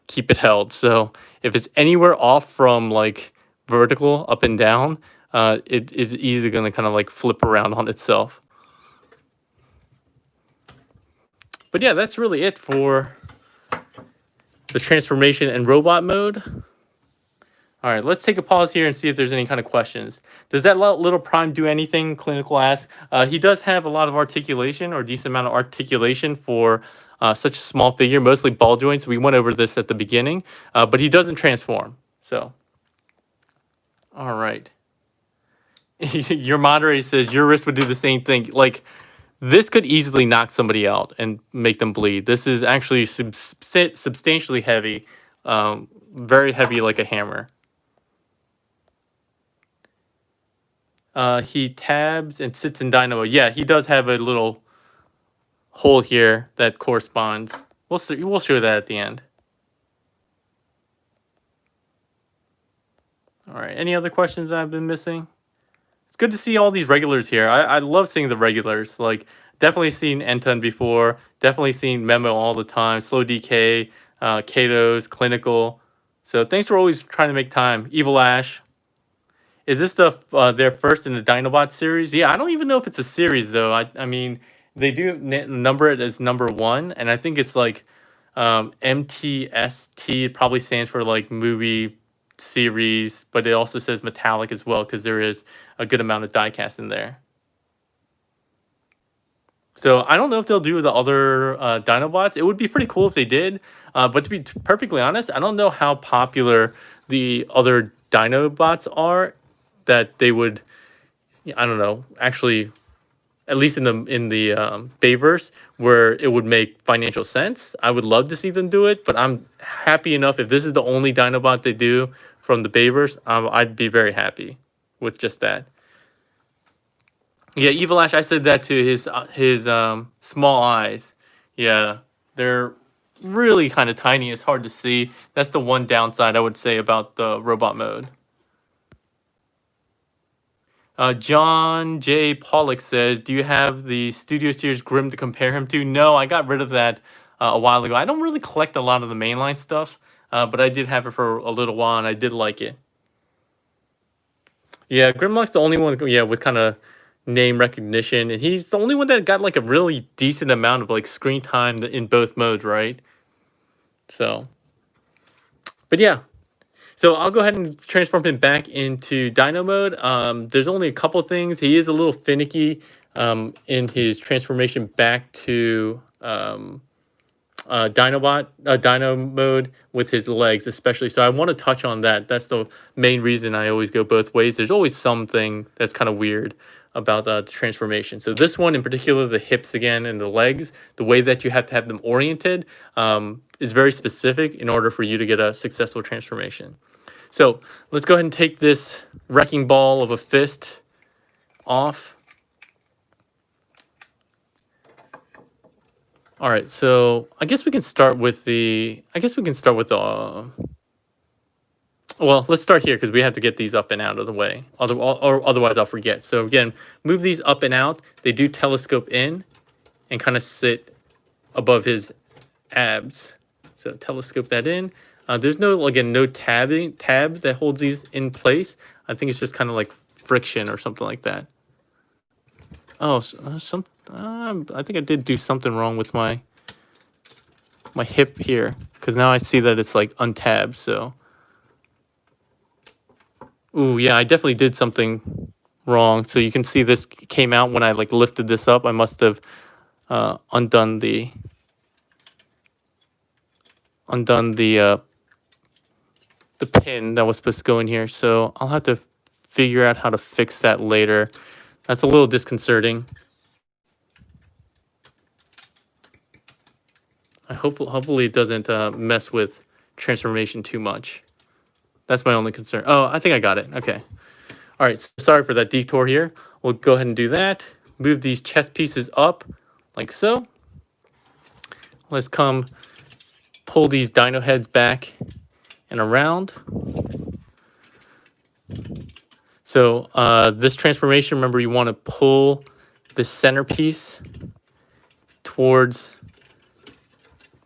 keep it held. So if it's anywhere off from like vertical up and down, it is easily going to kind of like flip around on itself. But yeah, that's really it for the transformation and robot mode. All right, let's take a pause here and see if there's any kind of questions. Does that little prime do anything? Clinical asks. He does have a lot of articulation, or decent amount of articulation for such a small figure, mostly ball joints. We went over this at the beginning, but he doesn't transform. So, all right. Your moderator says your wrist would do the same thing. Like, this could easily knock somebody out and make them bleed. This is actually substantially heavy, very heavy like a hammer. He tabs and sits in dynamo. Yeah, he does have a little hole here that corresponds. We'll see, we'll show that at the end. All right, any other questions that I've been missing? It's good to see all these regulars here. I love seeing the regulars. Like, definitely seen Enton before. Definitely seen Memo all the time. Slow DK, Kato's, Clinical. So thanks for always trying to make time. Evil Ash. Is this their first in the Dinobot series? Yeah, I don't even know if it's a series, though. I mean, they do number it as number 1. And I think it's like MTST. It probably stands for like movie series, but it also says metallic as well because there is a good amount of diecast in there. So I don't know if they'll do the other Dinobots. It would be pretty cool if they did, but to be perfectly honest, I don't know how popular the other Dinobots are that they would, I don't know, actually, at least in the Bayverse, where it would make financial sense. I would love to see them do it, but I'm happy enough if this is the only Dinobot they do from the Bayverse. I'd be very happy with just that. Yeah, Evil Ash, I said that to his small eyes. Yeah, they're really kind of tiny. It's hard to see. That's the one downside I would say about the robot mode. John J. Pollock says, do you have the Studio Series Grim to compare him to? No, I got rid of that a while ago. I don't really collect a lot of the mainline stuff, but I did have it for a little while, and I did like it. Yeah, Grimlock's the only one, yeah, with kind of name recognition, and he's the only one that got like a really decent amount of like screen time in both modes, right? So, but yeah. So I'll go ahead and transform him back into Dino mode. There's only a couple things. He is a little finicky in his transformation back to Dino mode with his legs, especially. So I want to touch on that. That's the main reason I always go both ways. There's always something that's kind of weird about the transformation. So this one in particular, the hips again and the legs, the way that you have to have them oriented is very specific in order for you to get a successful transformation. So let's go ahead and take this wrecking ball of a fist off. All right, so I guess we can start with well, let's start here because we have to get these up and out of the way. Otherwise I'll forget. So again, move these up and out. They do telescope in and kind of sit above his abs. So telescope that in. There's no tab that holds these in place. I think it's just kind of like friction or something like that. Oh, I think I did do something wrong with my hip here, because now I see that it's like untabbed. So, ooh, yeah, I definitely did something wrong. So you can see this came out when I like lifted this up. I must have undone the pin that was supposed to go in here. So I'll have to figure out how to fix that later. That's a little disconcerting. Hopefully it doesn't mess with transformation too much. That's my only concern. Oh, I think I got it. Okay. All right. So sorry for that detour here. We'll go ahead and do that. Move these chest pieces up like so. Let's come pull these dino heads back and around. So this transformation, remember, you want to pull the centerpiece towards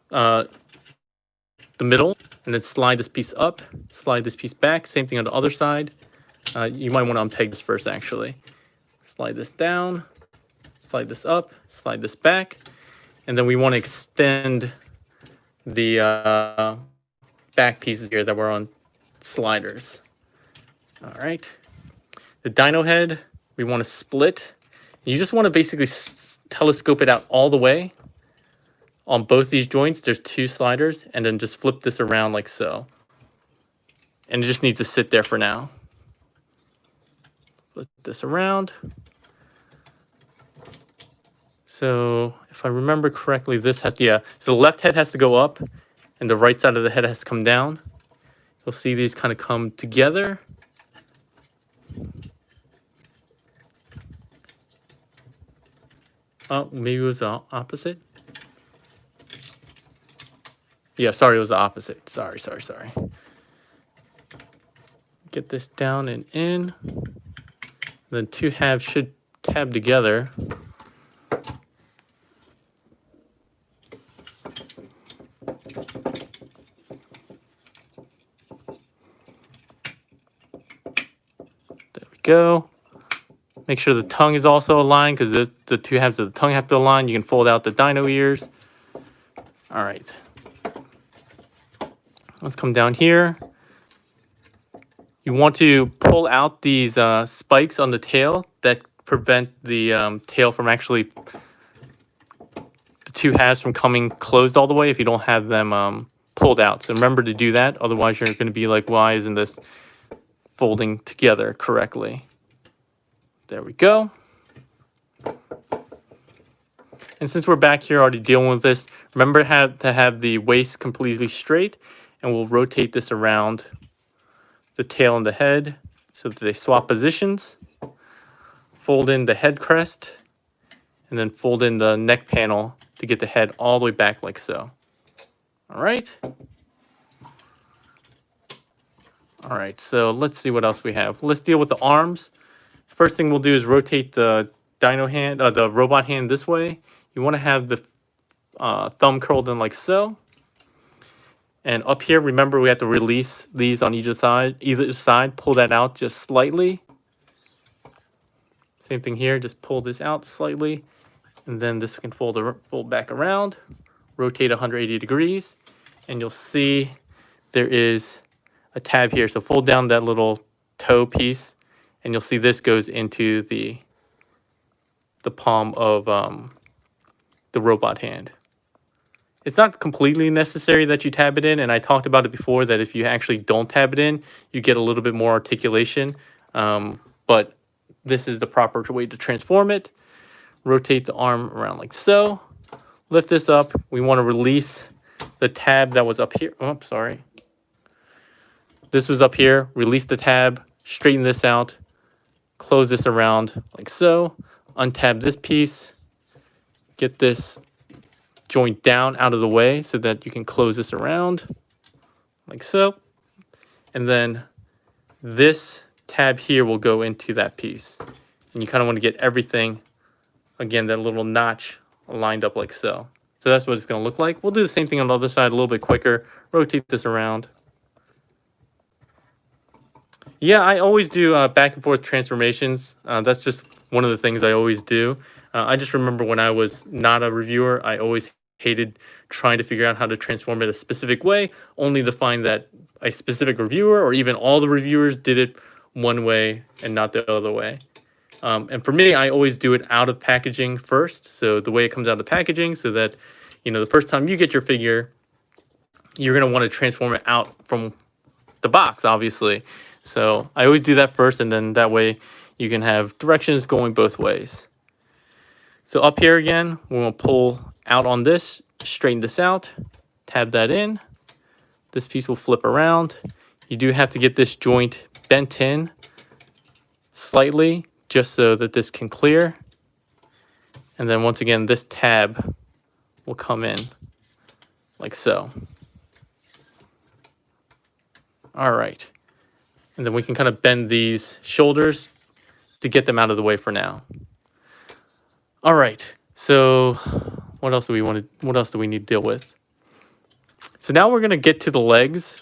the middle, and then slide this piece up, slide this piece back. Same thing on the other side. You might want to unpeg this first, actually. Slide this down, slide this up, slide this back, and then we want to extend the back pieces here that were on sliders. All right. The dino head, we want to split. You just want to basically telescope it out all the way. On both these joints, there's two sliders, and then just flip this around like so. And it just needs to sit there for now. Flip this around. So if I remember correctly, this has, yeah, so the left head has to go up, and the right side of the head has to come down. You'll see these kind of come together. Oh, maybe it was the opposite. Yeah, sorry, it was the opposite. Sorry. Get this down and in. Then two halves should tab together. There we go. Make sure the tongue is also aligned, because the two halves of the tongue have to align. You can fold out the dino ears. All right. Let's come down here. You want to pull out these spikes on the tail that prevent the tail from actually, the two halves from coming closed all the way if you don't have them pulled out. So remember to do that. Otherwise, you're going to be like, why isn't this folding together correctly. There we go. And since we're back here already dealing with this, remember to have the waist completely straight, and we'll rotate this around the tail and the head so that they swap positions. Fold in the head crest, and then fold in the neck panel to get the head all the way back like so. All right. All right, so let's see what else we have. Let's deal with the arms. First thing we'll do is rotate the dino hand, the robot hand this way. You want to have the thumb curled in like so. And up here, remember we have to release these on either side. Pull that out just slightly. Same thing here, just pull this out slightly. And then this can fold back around, rotate 180 degrees, and you'll see there is a tab here. So fold down that little toe piece, and you'll see this goes into the palm of the robot hand. It's not completely necessary that you tab it in, and I talked about it before that if you actually don't tab it in, you get a little bit more articulation. But this is the proper way to transform it. Rotate the arm around like so. Lift this up. We want to release the tab that was up here. Oh, sorry. This was up here. Release the tab. Straighten this out. Close this around like so. Untab this piece. Get this joint down out of the way so that you can close this around like so. And then this tab here will go into that piece. And you kind of want to get everything, again, that little notch lined up like so. So that's what it's going to look like. We'll do the same thing on the other side a little bit quicker. Rotate this around. Yeah, I always do back and forth transformations. That's just one of the things I always do. I just remember when I was not a reviewer, I always hated trying to figure out how to transform it a specific way, only to find that a specific reviewer or even all the reviewers did it one way and not the other way. And for me, I always do it out of packaging first. So the way it comes out of packaging, so that, you know, the first time you get your figure, you're going to want to transform it out from the box, obviously. So I always do that first, and then that way you can have directions going both ways. So up here again, we're going to pull out on this, straighten this out, tab that in. This piece will flip around. You do have to get this joint bent in slightly, just so that this can clear. And then once again, this tab will come in like so. All right. And then we can kind of bend these shoulders to get them out of the way for now. All right. So what else do we need to deal with? So now we're going to get to the legs.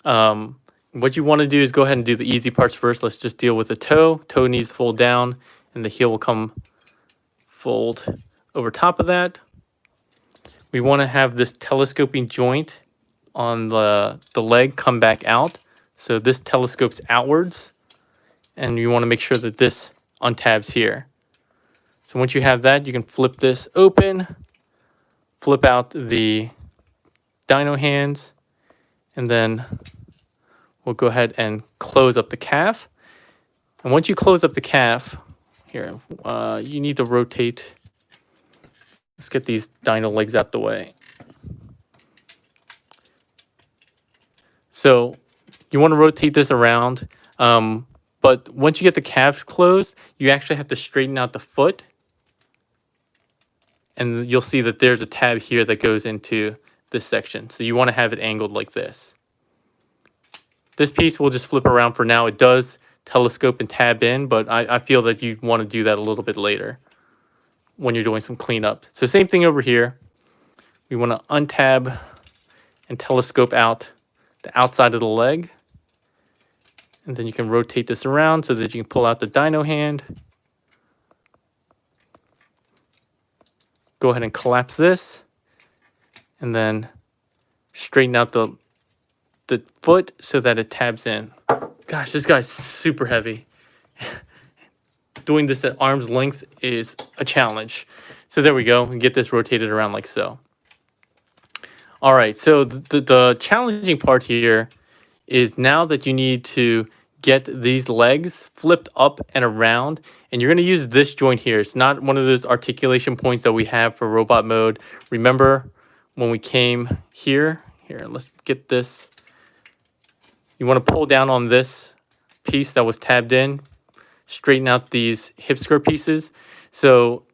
What you want to do is go ahead and do the easy parts first. Let's just deal with the toe. Toe needs to fold down, and the heel will come fold over top of that. We want to have this telescoping joint on the leg come back out. So this telescopes outwards, and you want to make sure that this untabs here. So once you have that, you can flip this open, flip out the dino hands, and then we'll go ahead and close up the calf. And once you close up the calf, here, you need to rotate. Let's get these dino legs out the way. So you want to rotate this around, but once you get the calves closed, you actually have to straighten out the foot. And you'll see that there's a tab here that goes into this section. So you want to have it angled like this. This piece will just flip around for now. It does telescope and tab in, but I feel that you want to do that a little bit later when you're doing some cleanup. So same thing over here. We want to untab and telescope out the outside of the leg. And then you can rotate this around so that you can pull out the dino hand. Go ahead and collapse this. And then straighten out the foot so that it tabs in. Gosh, this guy's super heavy. Doing this at arm's length is a challenge. So there we go. We get this rotated around like so. All right, so the challenging part here is now that you need to get these legs flipped up and around, and you're going to use this joint here. It's not one of those articulation points that we have for robot mode. Remember when we came here, let's get this. You want to pull down on this piece that was tabbed in, straighten out these hip skirt pieces. So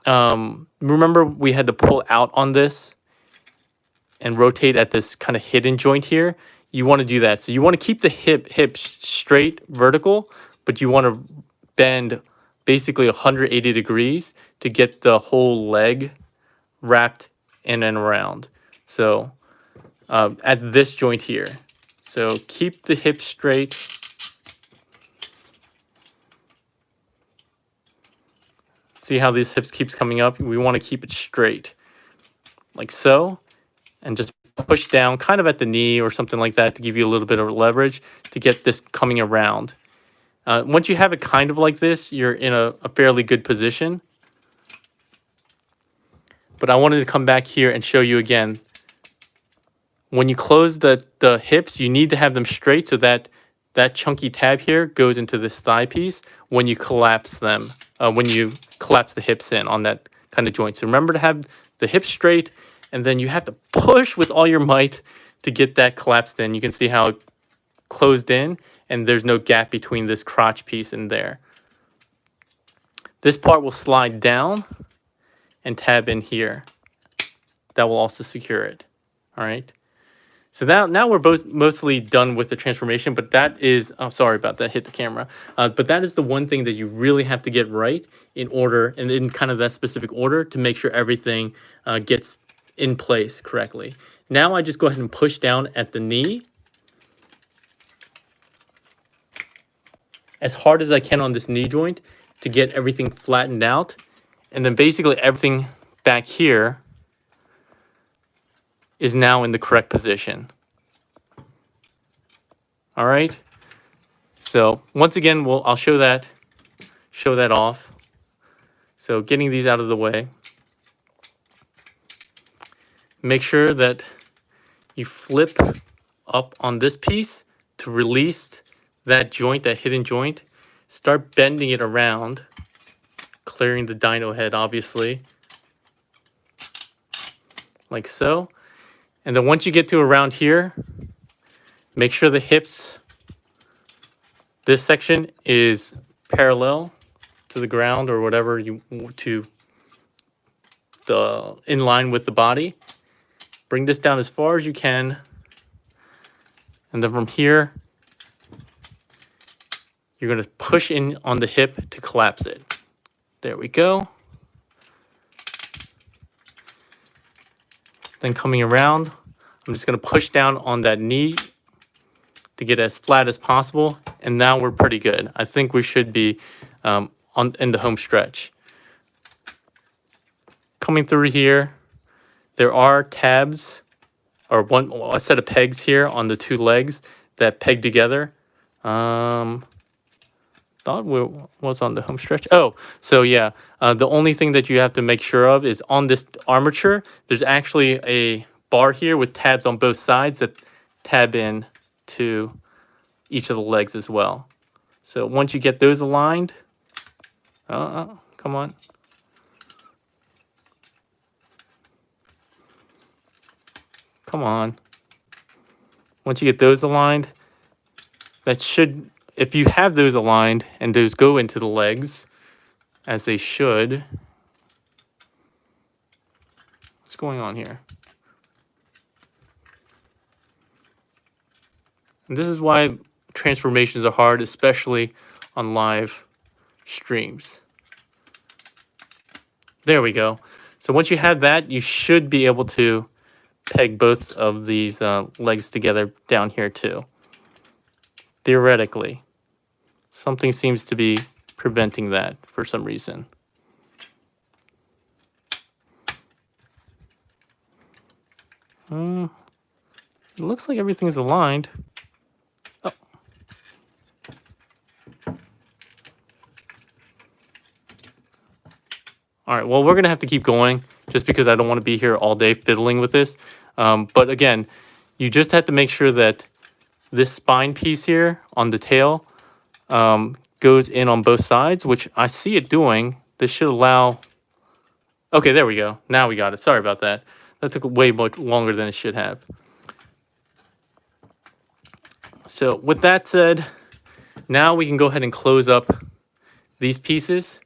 remember we had to pull out on this and rotate at this kind of hidden joint here. You want to do that. So you want to keep the hips straight, vertical, but you want to bend basically 180 degrees to get the whole leg wrapped in and around. So at this joint here. So keep the hips straight. See how these hips keeps coming up? We want to keep it straight, like so, and just push down kind of at the knee or something like that to give you a little bit of leverage to get this coming around. Once you have it kind of like this, you're in a fairly good position. But I wanted to come back here and show you again. When you close the hips, you need to have them straight so that that chunky tab here goes into this thigh piece when you collapse them, when you collapse the hips in on that kind of joint. So remember to have the hips straight, and then you have to push with all your might to get that collapsed in. You can see how it closed in, and there's no gap between this crotch piece and there. This part will slide down and tab in here. That will also secure it. All right. So now we're both mostly done with the transformation, but that is, oh, sorry about that, hit the camera. But that is the one thing that you really have to get right in order, and in kind of that specific order, to make sure everything gets in place correctly. Now I just go ahead and push down at the knee as hard as I can on this knee joint to get everything flattened out. And then basically everything back here is now in the correct position. All right. So once again, I'll show that off. So getting these out of the way. Make sure that you flip up on this piece to release that joint, that hidden joint. Start bending it around, clearing the dino head, obviously, like so. And then once you get to around here, make sure the hips, this section is parallel to the ground or whatever you to the in line with the body. Bring this down as far as you can. And then from here, you're going to push in on the hip to collapse it. There we go. Then coming around, I'm just going to push down on that knee to get as flat as possible. And now we're pretty good. I think we should be in the home stretch. Coming through here, there are tabs or a set of pegs here on the two legs that peg together. Thought was on the home stretch. Oh, so yeah, the only thing that you have to make sure of is on this armature, there's actually a bar here with tabs on both sides that tab in to each of the legs as well. So once you get those aligned, come on. Come on. Once you get those aligned, that should, if you have those aligned and those go into the legs, as they should. What's going on here? And this is why transformations are hard, especially on live streams. There we go. So once you have that, you should be able to peg both of these legs together down here too. Theoretically. Something seems to be preventing that for some reason. It looks like everything's aligned. Oh. All right, well, we're going to have to keep going just because I don't want to be here all day fiddling with this. But again, you just have to make sure that this spine piece here on the tail goes in on both sides, which I see it doing. This should allow... Okay, there we go. Now we got it. Sorry about that. That took way much longer than it should have. So with that said, now we can go ahead and close up these pieces.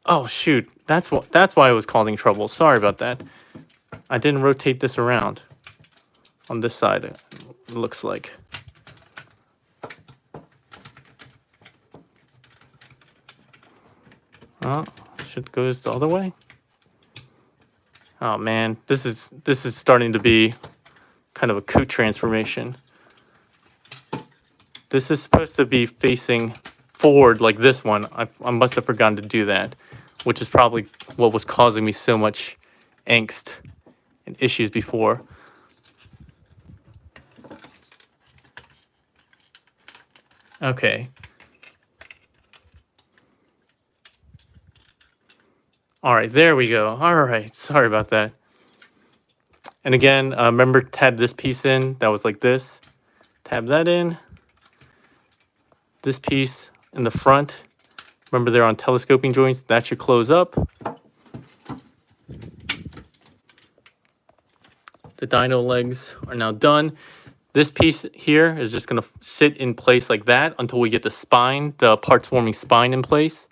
Oh shoot, that's why it was causing trouble. Sorry about that. I didn't rotate this around on this side, it looks like. Oh, should go the other way. Oh man, this is starting to be kind of a coot transformation. This is supposed to be facing forward like this one. I must have forgotten to do that, which is probably what was causing me so much angst and issues before. Okay. All right, there we go. All right, sorry about that. And again, remember, tab this piece in. That was like this. Tab that in. This piece in the front. Remember, they're on telescoping joints. That should close up. The dino legs are now done. This piece here is just going to sit in place like that until we get the spine, the parts forming spine in place.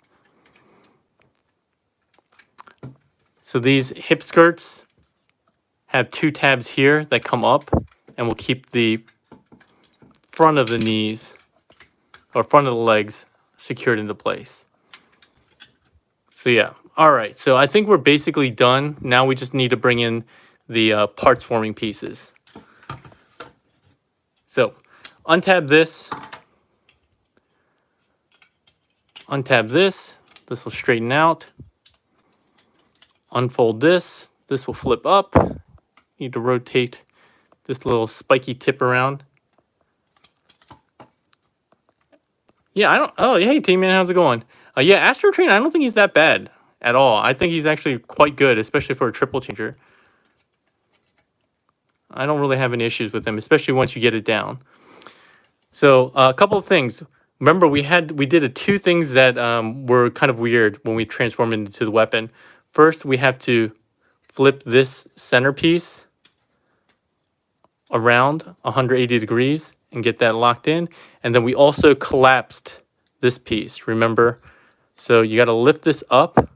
So these hip skirts have 2 tabs here that come up and will keep the front of the knees or front of the legs secured into place. So yeah, all right. So I think we're basically done. Now we just need to bring in the parts forming pieces. So untab this. Untab this. This will straighten out. Unfold this. This will flip up. Need to rotate this little spiky tip around. Yeah, I don't... Oh, hey, team man, how's it going? Yeah, Astro Train, I don't think he's that bad at all. I think he's actually quite good, especially for a triple changer. I don't really have any issues with him, especially once you get it down. So a couple of things. Remember, we did 2 things that were kind of weird when we transformed into the weapon. First, we have to flip this centerpiece around 180 degrees and get that locked in. And then we also collapsed this piece, remember? So you got to lift this up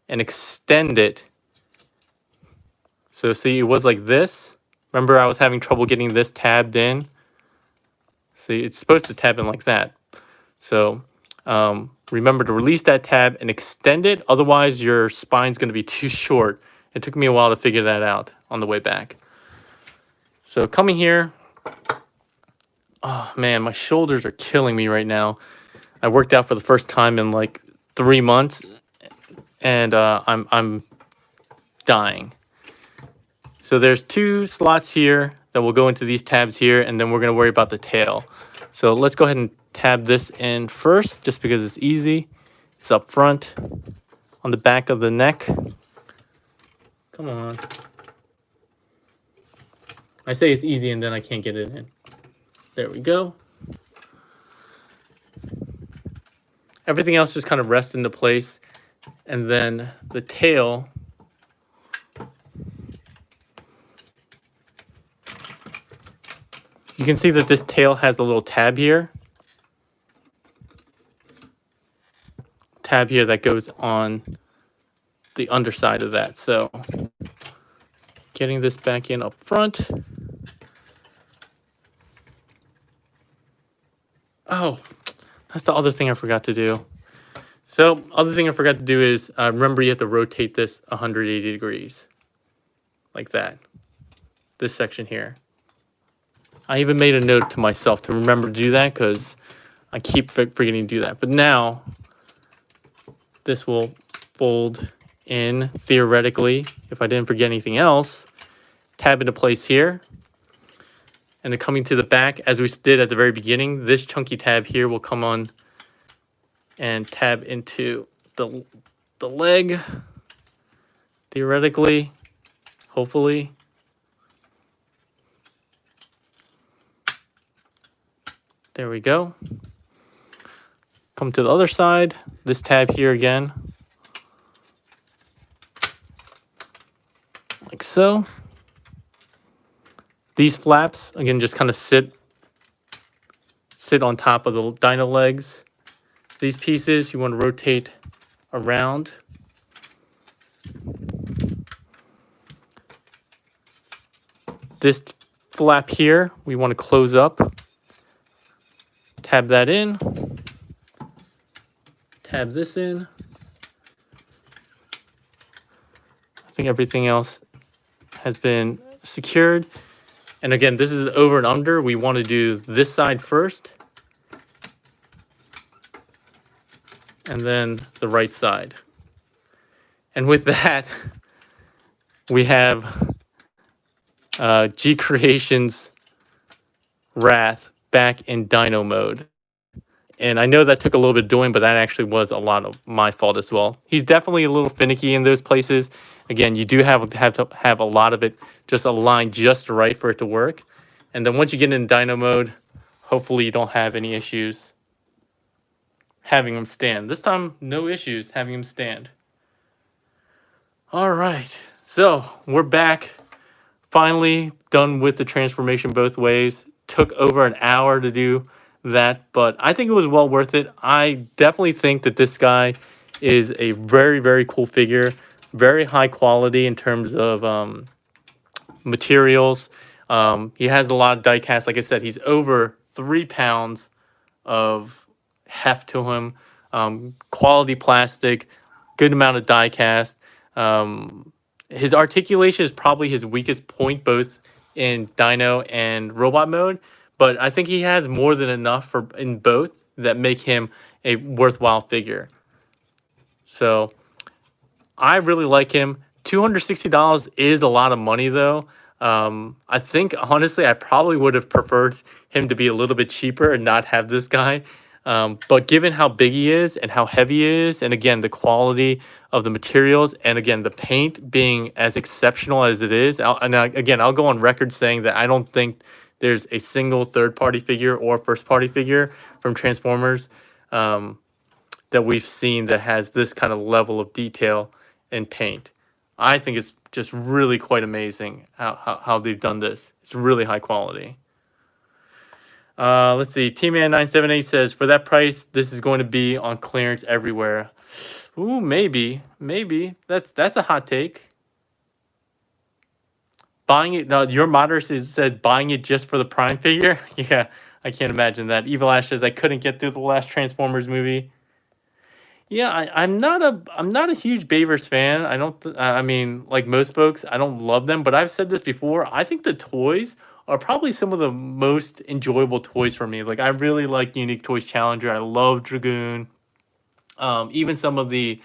and extend it. So see, it was like this. Remember, I was having trouble getting this tabbed in. See, it's supposed to tab in like that. So remember to release that tab and extend it. Otherwise, your spine's going to be too short. It took me a while to figure that out on the way back. So coming here. Oh, man, my shoulders are killing me right now. I worked out for the first time in like 3 months. And I'm dying. So there's 2 slots here that will go into these tabs here, and then we're going to worry about the tail. So let's go ahead and tab this in first, just because it's easy. It's up front on the back of the neck. Come on. I say it's easy, and then I can't get it in. There we go. Everything else just kind of rests into place. And then the tail... You can see that this tail has a little tab here. Tab here that goes on the underside of that. So getting this back in up front. Oh, that's the other thing I forgot to do. So other thing I forgot to do is, remember you have to rotate this 180 degrees. Like that. This section here. I even made a note to myself to remember to do that because I keep forgetting to do that. But now, this will fold in, theoretically, if I didn't forget anything else. Tab into place here. And then coming to the back, as we did at the very beginning, this chunky tab here will come on and tab into the leg, theoretically, hopefully. There we go. Come to the other side. This tab here again. Like so. These flaps, again, just kind of sit on top of the dino legs. These pieces, you want to rotate around. This flap here, we want to close up. Tab that in. Tab this in. I think everything else has been secured. And again, this is over and under. We want to do this side first. And then the right side. And with that, we have GCreation's Wrath back in dino mode. And I know that took a little bit of doing, but that actually was a lot of my fault as well. He's definitely a little finicky in those places. Again, you do have to have a lot of it just aligned just right for it to work. And then once you get in dino mode, hopefully you don't have any issues having him stand. This time, no issues having him stand. All right, so we're back. Finally done with the transformation both ways. Took over an hour to do that, but I think it was well worth it. I definitely think that this guy is a very, very cool figure. Very high quality in terms of materials. He has a lot of die cast. Like I said, he's over 3 pounds of heft to him. Quality plastic, good amount of die cast. His articulation is probably his weakest point, both in dino and robot mode. But I think he has more than enough in both that make him a worthwhile figure. So I really like him. $260 is a lot of money, though. I think, honestly, I probably would have preferred him to be a little bit cheaper and not have this guy. But given how big he is and how heavy he is, and again, the quality of the materials, and again, the paint being as exceptional as it is, again, I'll go on record saying that I don't think there's a single third-party figure or first-party figure from Transformers that we've seen that has this kind of level of detail and paint. I think it's just really quite amazing how they've done this. It's really high quality. Let's see. T-Man978 says, for that price, this is going to be on clearance everywhere. Ooh, maybe. That's a hot take. Buying it, now your moderator said buying it just for the Prime figure. Yeah, I can't imagine that. Evil Ash says, I couldn't get through the last Transformers movie. Yeah, I'm not a huge Bayverse fan. I mean, like most folks, I don't love them, but I've said this before. I think the toys are probably some of the most enjoyable toys for me. Like, I really like Unique Toys Challenger. I love Dragoon. Even some of the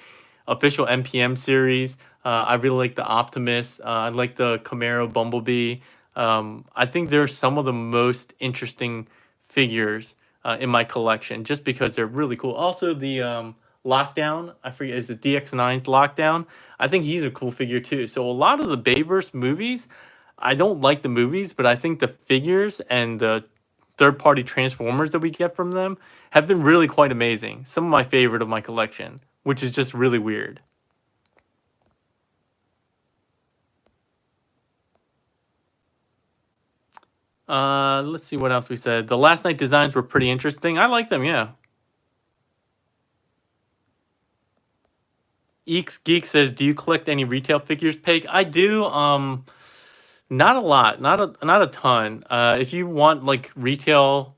official MPM series. I really like the Optimus. I like the Camaro Bumblebee. I think they're some of the most interesting figures in my collection, just because they're really cool. Also, the Lockdown, I forget, is it DX9's Lockdown? I think he's a cool figure too. So a lot of the Bayverse movies, I don't like the movies, but I think the figures and the third-party Transformers that we get from them have been really quite amazing. Some of my favorite of my collection, which is just really weird. Let's see what else we said. The Last Night designs were pretty interesting. I like them, yeah. Eeks Geek says, do you collect any retail figures, Peg? I do. Not a lot, not a ton. If you want like retail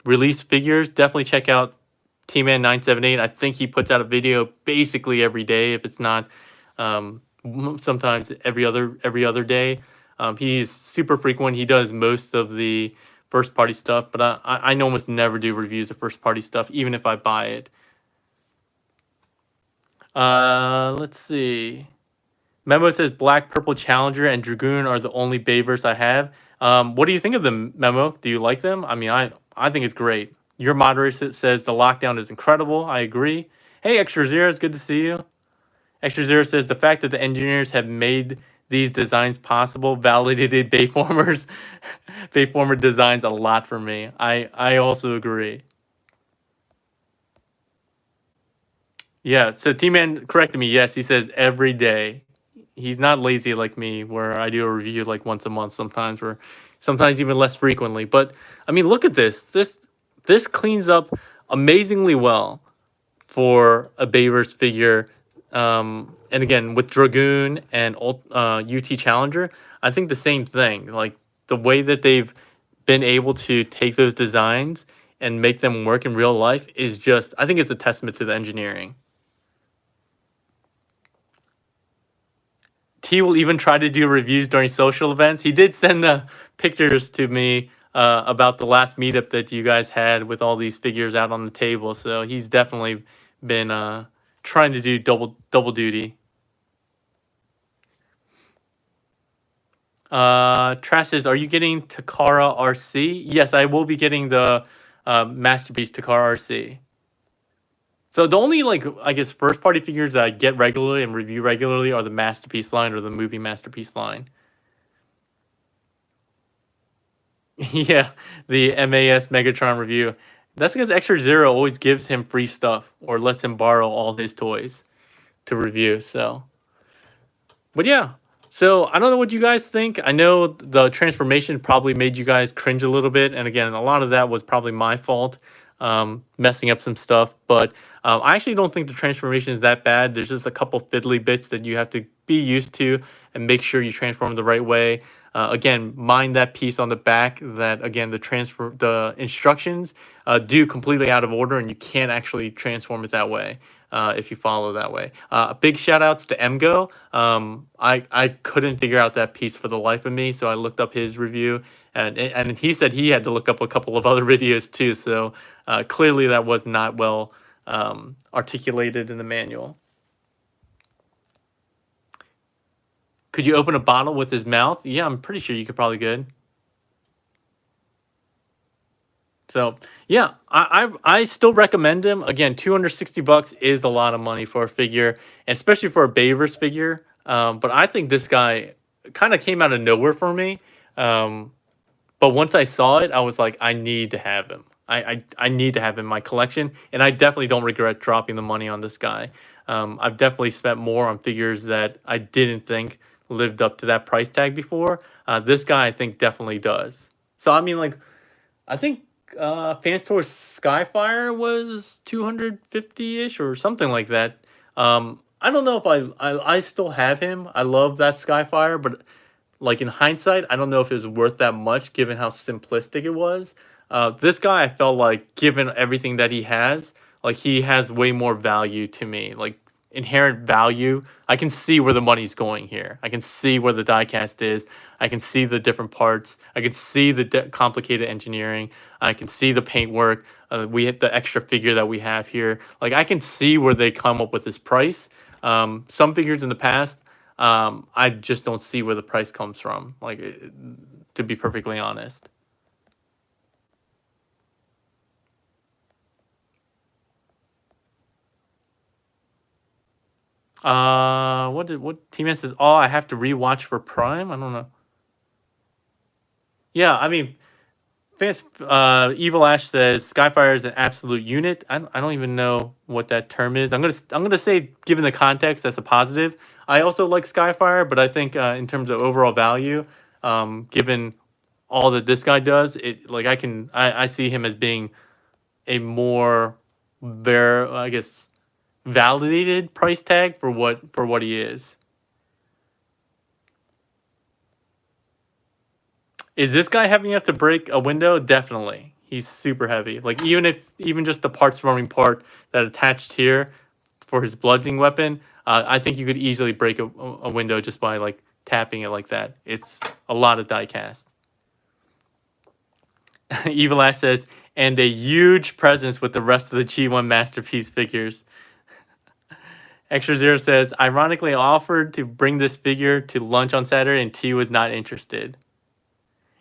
release figures, definitely check out T-Man978. I think he puts out a video basically every day, if it's not sometimes every other day. He's super frequent. He does most of the first party stuff, but I almost never do reviews of first party stuff, even if I buy it. Let's see. Memo says Black, Purple Challenger, and Dragoon are the only Bayverse I have. What do you think of them, Memo? Do you like them? I mean, I think it's great. Your moderator says the Lockdown is incredible. I agree. Hey, Extra Zero, it's good to see you. Extra Zero says the fact that the engineers have made these designs possible. Validated Bayformers, Bayformer designs a lot for me. I also agree. Yeah, so T-Man corrected me. Yes, he says every day. He's not lazy like me, where I do a review like once a month sometimes, or sometimes even less frequently. But I mean, look at this. This cleans up amazingly well for a Bayverse figure. And again, with Dragoon and UT Challenger, I think the same thing. Like the way that they've been able to take those designs and make them work in real life is just, I think it's a testament to the engineering. T will even try to do reviews during social events. He did send the pictures to me about the last meetup that you guys had with all these figures out on the table. So he's definitely been trying to do double duty. Trash says, "Are you getting Takara RC?" Yes, I will be getting the Masterpiece Takara RC. So the only, like, I guess first party figures that I get regularly and review regularly are the Masterpiece line or the movie Masterpiece line. Yeah, the MAS Megatron review. That's because Extra Zero always gives him free stuff or lets him borrow all his toys to review. So, but yeah. So I don't know what you guys think. I know the transformation probably made you guys cringe a little bit, and again, a lot of that was probably my fault, messing up some stuff. But I actually don't think the transformation is that bad. There's just a couple fiddly bits that you have to be used to and make sure you transform the right way. Again, mind that piece on the back that again the instructions do completely out of order, and you can't actually transform it that way. If you follow that way. Big shout outs to MGO. I couldn't figure out that piece for the life of me, so I looked up his review, and he said he had to look up a couple of other videos too. So clearly that was not well articulated in the manual. Could you open a bottle with his mouth? Yeah, I'm pretty sure you could probably good. So yeah, I still recommend him. Again, $260 is a lot of money for a figure, and especially for a Bayverse figure. But I think this guy kind of came out of nowhere for me. But once I saw it, I was like, I need to have him. I need to have him in my collection, and I definitely don't regret dropping the money on this guy. I've definitely spent more on figures that I didn't think lived up to that price tag before. This guy, I think, definitely does. So I mean, like, I think Fans Tour Skyfire was 250-ish or something like that. I don't know if I still have him. I love that Skyfire, but like in hindsight, I don't know if it was worth that much given how simplistic it was. This guy, I felt like, given everything that he has, like he has way more value to me. Like inherent value. I can see where the money's going here. I can see where the diecast is. I can see the different parts. I can see the complicated engineering. I can see the paintwork. We hit the extra figure that we have here. Like I can see where they come up with this price. Some figures in the past, I just don't see where the price comes from. Like, to be perfectly honest. What T-Man says? Oh, I have to rewatch for Prime. I don't know. Yeah, I mean, Evil Ash says Skyfire is an absolute unit. I don't even know what that term is. I'm gonna say, given the context, that's a positive. I also like Skyfire, but I think in terms of overall value, given all that this guy does, it like I see him as being a more I guess validated price tag for what he is. Is this guy heavy enough to break a window? Definitely. He's super heavy. Like even just the parts forming part that attached here for his bludgeoning weapon, I think you could easily break a window just by like tapping it like that. It's a lot of die cast. Evil Ash says, and a huge presence with the rest of the G1 Masterpiece figures. Extra Zero says, ironically, I offered to bring this figure to lunch on Saturday and T was not interested.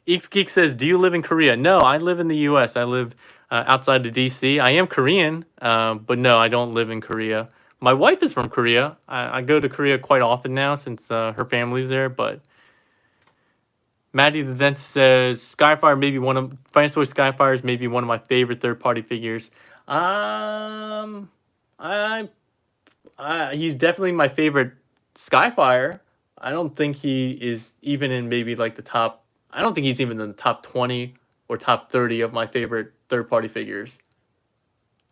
Eeks Geek says, do you live in Korea? No, I live in the U.S. I live outside of D.C. I am Korean, but no, I don't live in Korea. My wife is from Korea. I go to Korea quite often now since her family's there. But Maddie the Dentist says Skyfire maybe one of Fans Toy Skyfire is maybe one of my favorite third-party figures. I he's definitely my favorite Skyfire. I don't think he is even in maybe like the top. I don't think he's even in the top 20 or top 30 of my favorite third-party figures.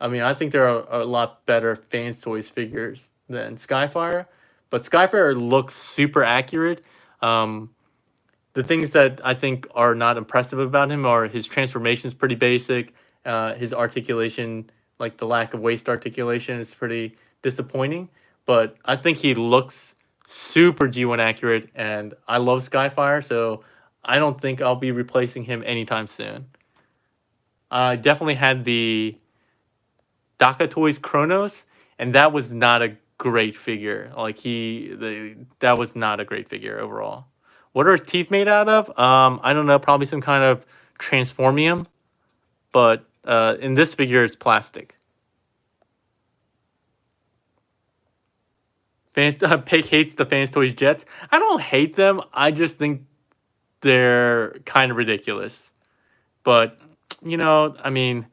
I mean, I think there are a lot better Fans Toys figures than Skyfire, but Skyfire looks super accurate. The things that I think are not impressive about him are his transformation's pretty basic. His articulation, like the lack of waist articulation, is pretty disappointing. But I think he looks super G1 accurate, and I love Skyfire, so I don't think I'll be replacing him anytime soon. I definitely had the Daka Toys Chronos, and that was not a great figure. Like that was not a great figure overall. What are his teeth made out of? I don't know, probably some kind of transformium, but in this figure, it's plastic. Pig hates the Fans Toys Jets. I don't hate them. I just think they're kind of ridiculous. But you know, I mean,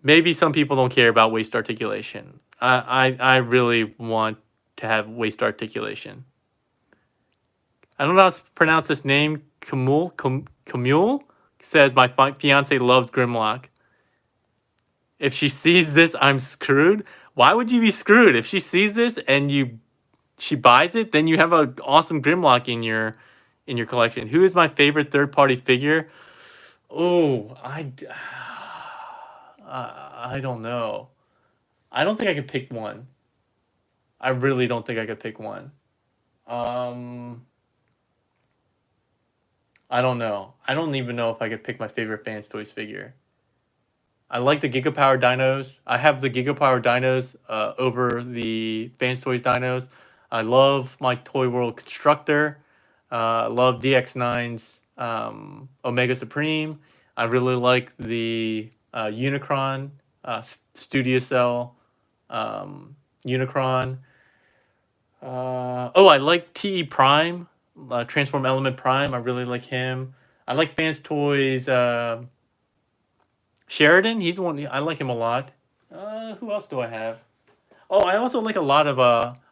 maybe some people don't care about waist articulation. I really want to have waist articulation. I don't know how to pronounce this name. Camule says my fiance loves Grimlock. If she sees this, I'm screwed. Why would you be screwed? If she sees this and she buys it, then you have an awesome Grimlock in your collection. Who is my favorite third-party figure? Oh, I don't know. I don't think I could pick one. I really don't think I could pick one. I don't know. I don't even know if I could pick my favorite Fans Toys figure. I like the Gigapower dinos. I have the Gigapower dinos over the Fans Toys dinos. I love my Toy World Constructor. I love DX9's Omega Supreme. I really like the Unicron, Studio Cell Unicron. I like TE Prime, Transform Element Prime. I really like him. I like Fans Toys Sheridan. He's one. I like him a lot. Who else do I have? Oh, I also like a lot of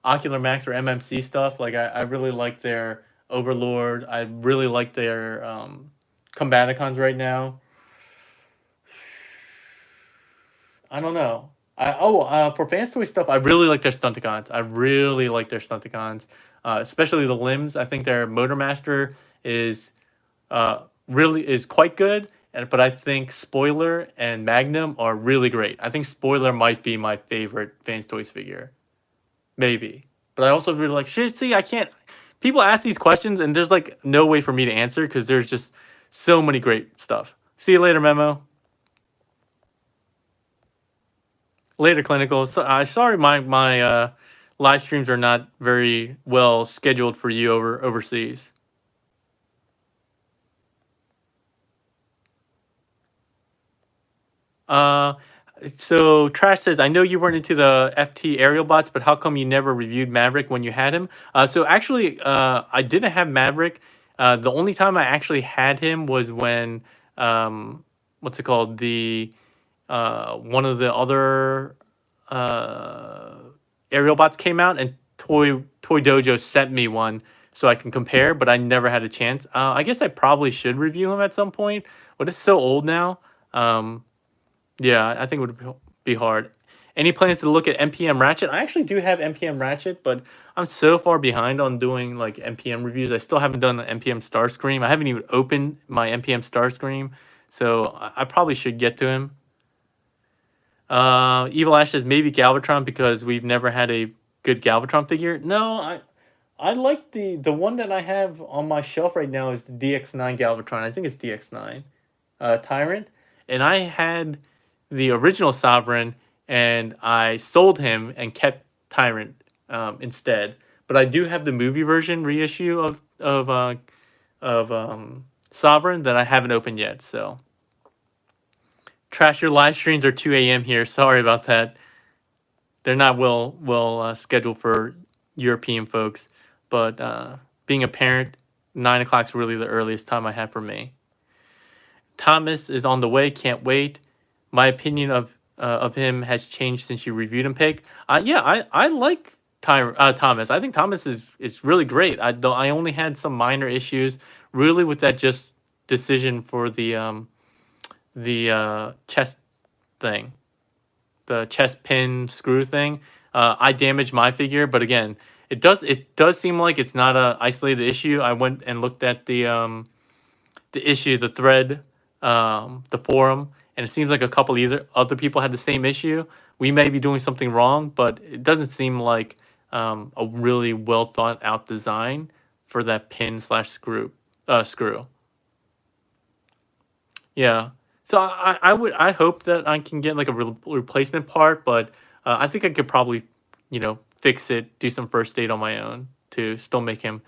Ocular Max or MMC stuff. Like I really like their Overlord. I really like their Combaticons right now. I don't know. For Fans Toy stuff, I really like their Stunticons. I really like their Stunticons, especially the limbs. I think their Motormaster is quite good, but I think Spoiler and Magnum are really great. I think Spoiler might be my favorite Fans Toys figure, maybe. But I also really like. See, I can't. People ask these questions, and there's like no way for me to answer because there's just so many great stuff. See you later, Memo. Later, Clinical. So, sorry, my live streams are not very well scheduled for you overseas. So Trash says, I know you weren't into the FT aerial bots, but how come you never reviewed Maverick when you had him? So actually, I didn't have Maverick. The only time I actually had him was when what's it called? The one of the other aerial bots came out, and Toy Dojo sent me one so I can compare, but I never had a chance. I guess I probably should review him at some point, but it's so old now. Yeah, I think it would be hard. Any plans to look at NPM Ratchet? I actually do have NPM Ratchet, but I'm so far behind on doing like NPM reviews. I still haven't done the NPM Starscream. I haven't even opened my NPM Starscream, so I probably should get to him. Evil Ash says maybe Galvatron because we've never had a good Galvatron figure. No, I like the one that I have on my shelf right now is the DX9 Galvatron. I think it's DX9 Tyrant, and I had the original Sovereign, and I sold him and kept Tyrant instead. But I do have the movie version reissue of Sovereign that I haven't opened yet. So, Trash, your live streams are 2 a.m. here. Sorry about that. they're not well scheduled for European folks. But being a parent, 9 o'clock is really the earliest time I have for me. Thomas is on the way. Can't wait. My opinion of him has changed since you reviewed him, Pig. Yeah, I like Thomas. I think Thomas is really great. I only had some minor issues really with that just decision for the chest thing, the chest pin screw thing. I damaged my figure, but again, it does seem like it's not a isolated issue. I went and looked at the issue, the thread, the forum, and it seems like a couple other people had the same issue. We may be doing something wrong, but it doesn't seem like a really well thought out design for that pin slash screw. Yeah. So I hope that I can get like a replacement part, but I think I could probably, fix it, do some first aid on my own to still make him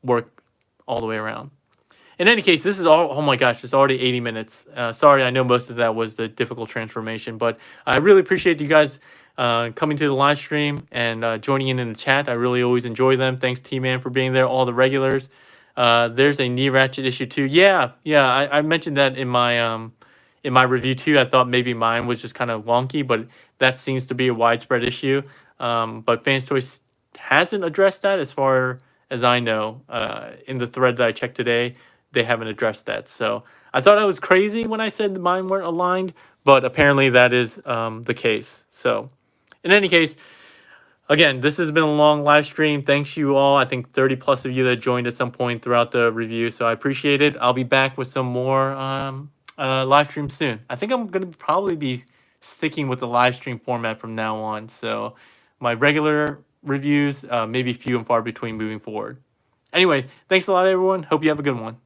work all the way around. In any case, this is all, oh my gosh, it's already 80 minutes. Sorry, I know most of that was the difficult transformation, but I really appreciate you guys coming to the live stream and joining in the chat. I really always enjoy them. Thanks, T-Man, for being there, all the regulars. There's a knee ratchet issue too. Yeah, I mentioned that in my review too. I thought maybe mine was just kind of wonky, but that seems to be a widespread issue. But Fans Toys hasn't addressed that as far as I know. In the thread that I checked today, they haven't addressed that. So I thought I was crazy when I said mine weren't aligned, but apparently that is the case. So in any case, again, this has been a long live stream. Thanks you all. I think 30 plus of you that joined at some point throughout the review. So I appreciate it. I'll be back with some more live stream soon. I think I'm going to probably be sticking with the live stream format from now on. So my regular reviews, maybe few and far between moving forward. Anyway, thanks a lot, everyone. Hope you have a good one.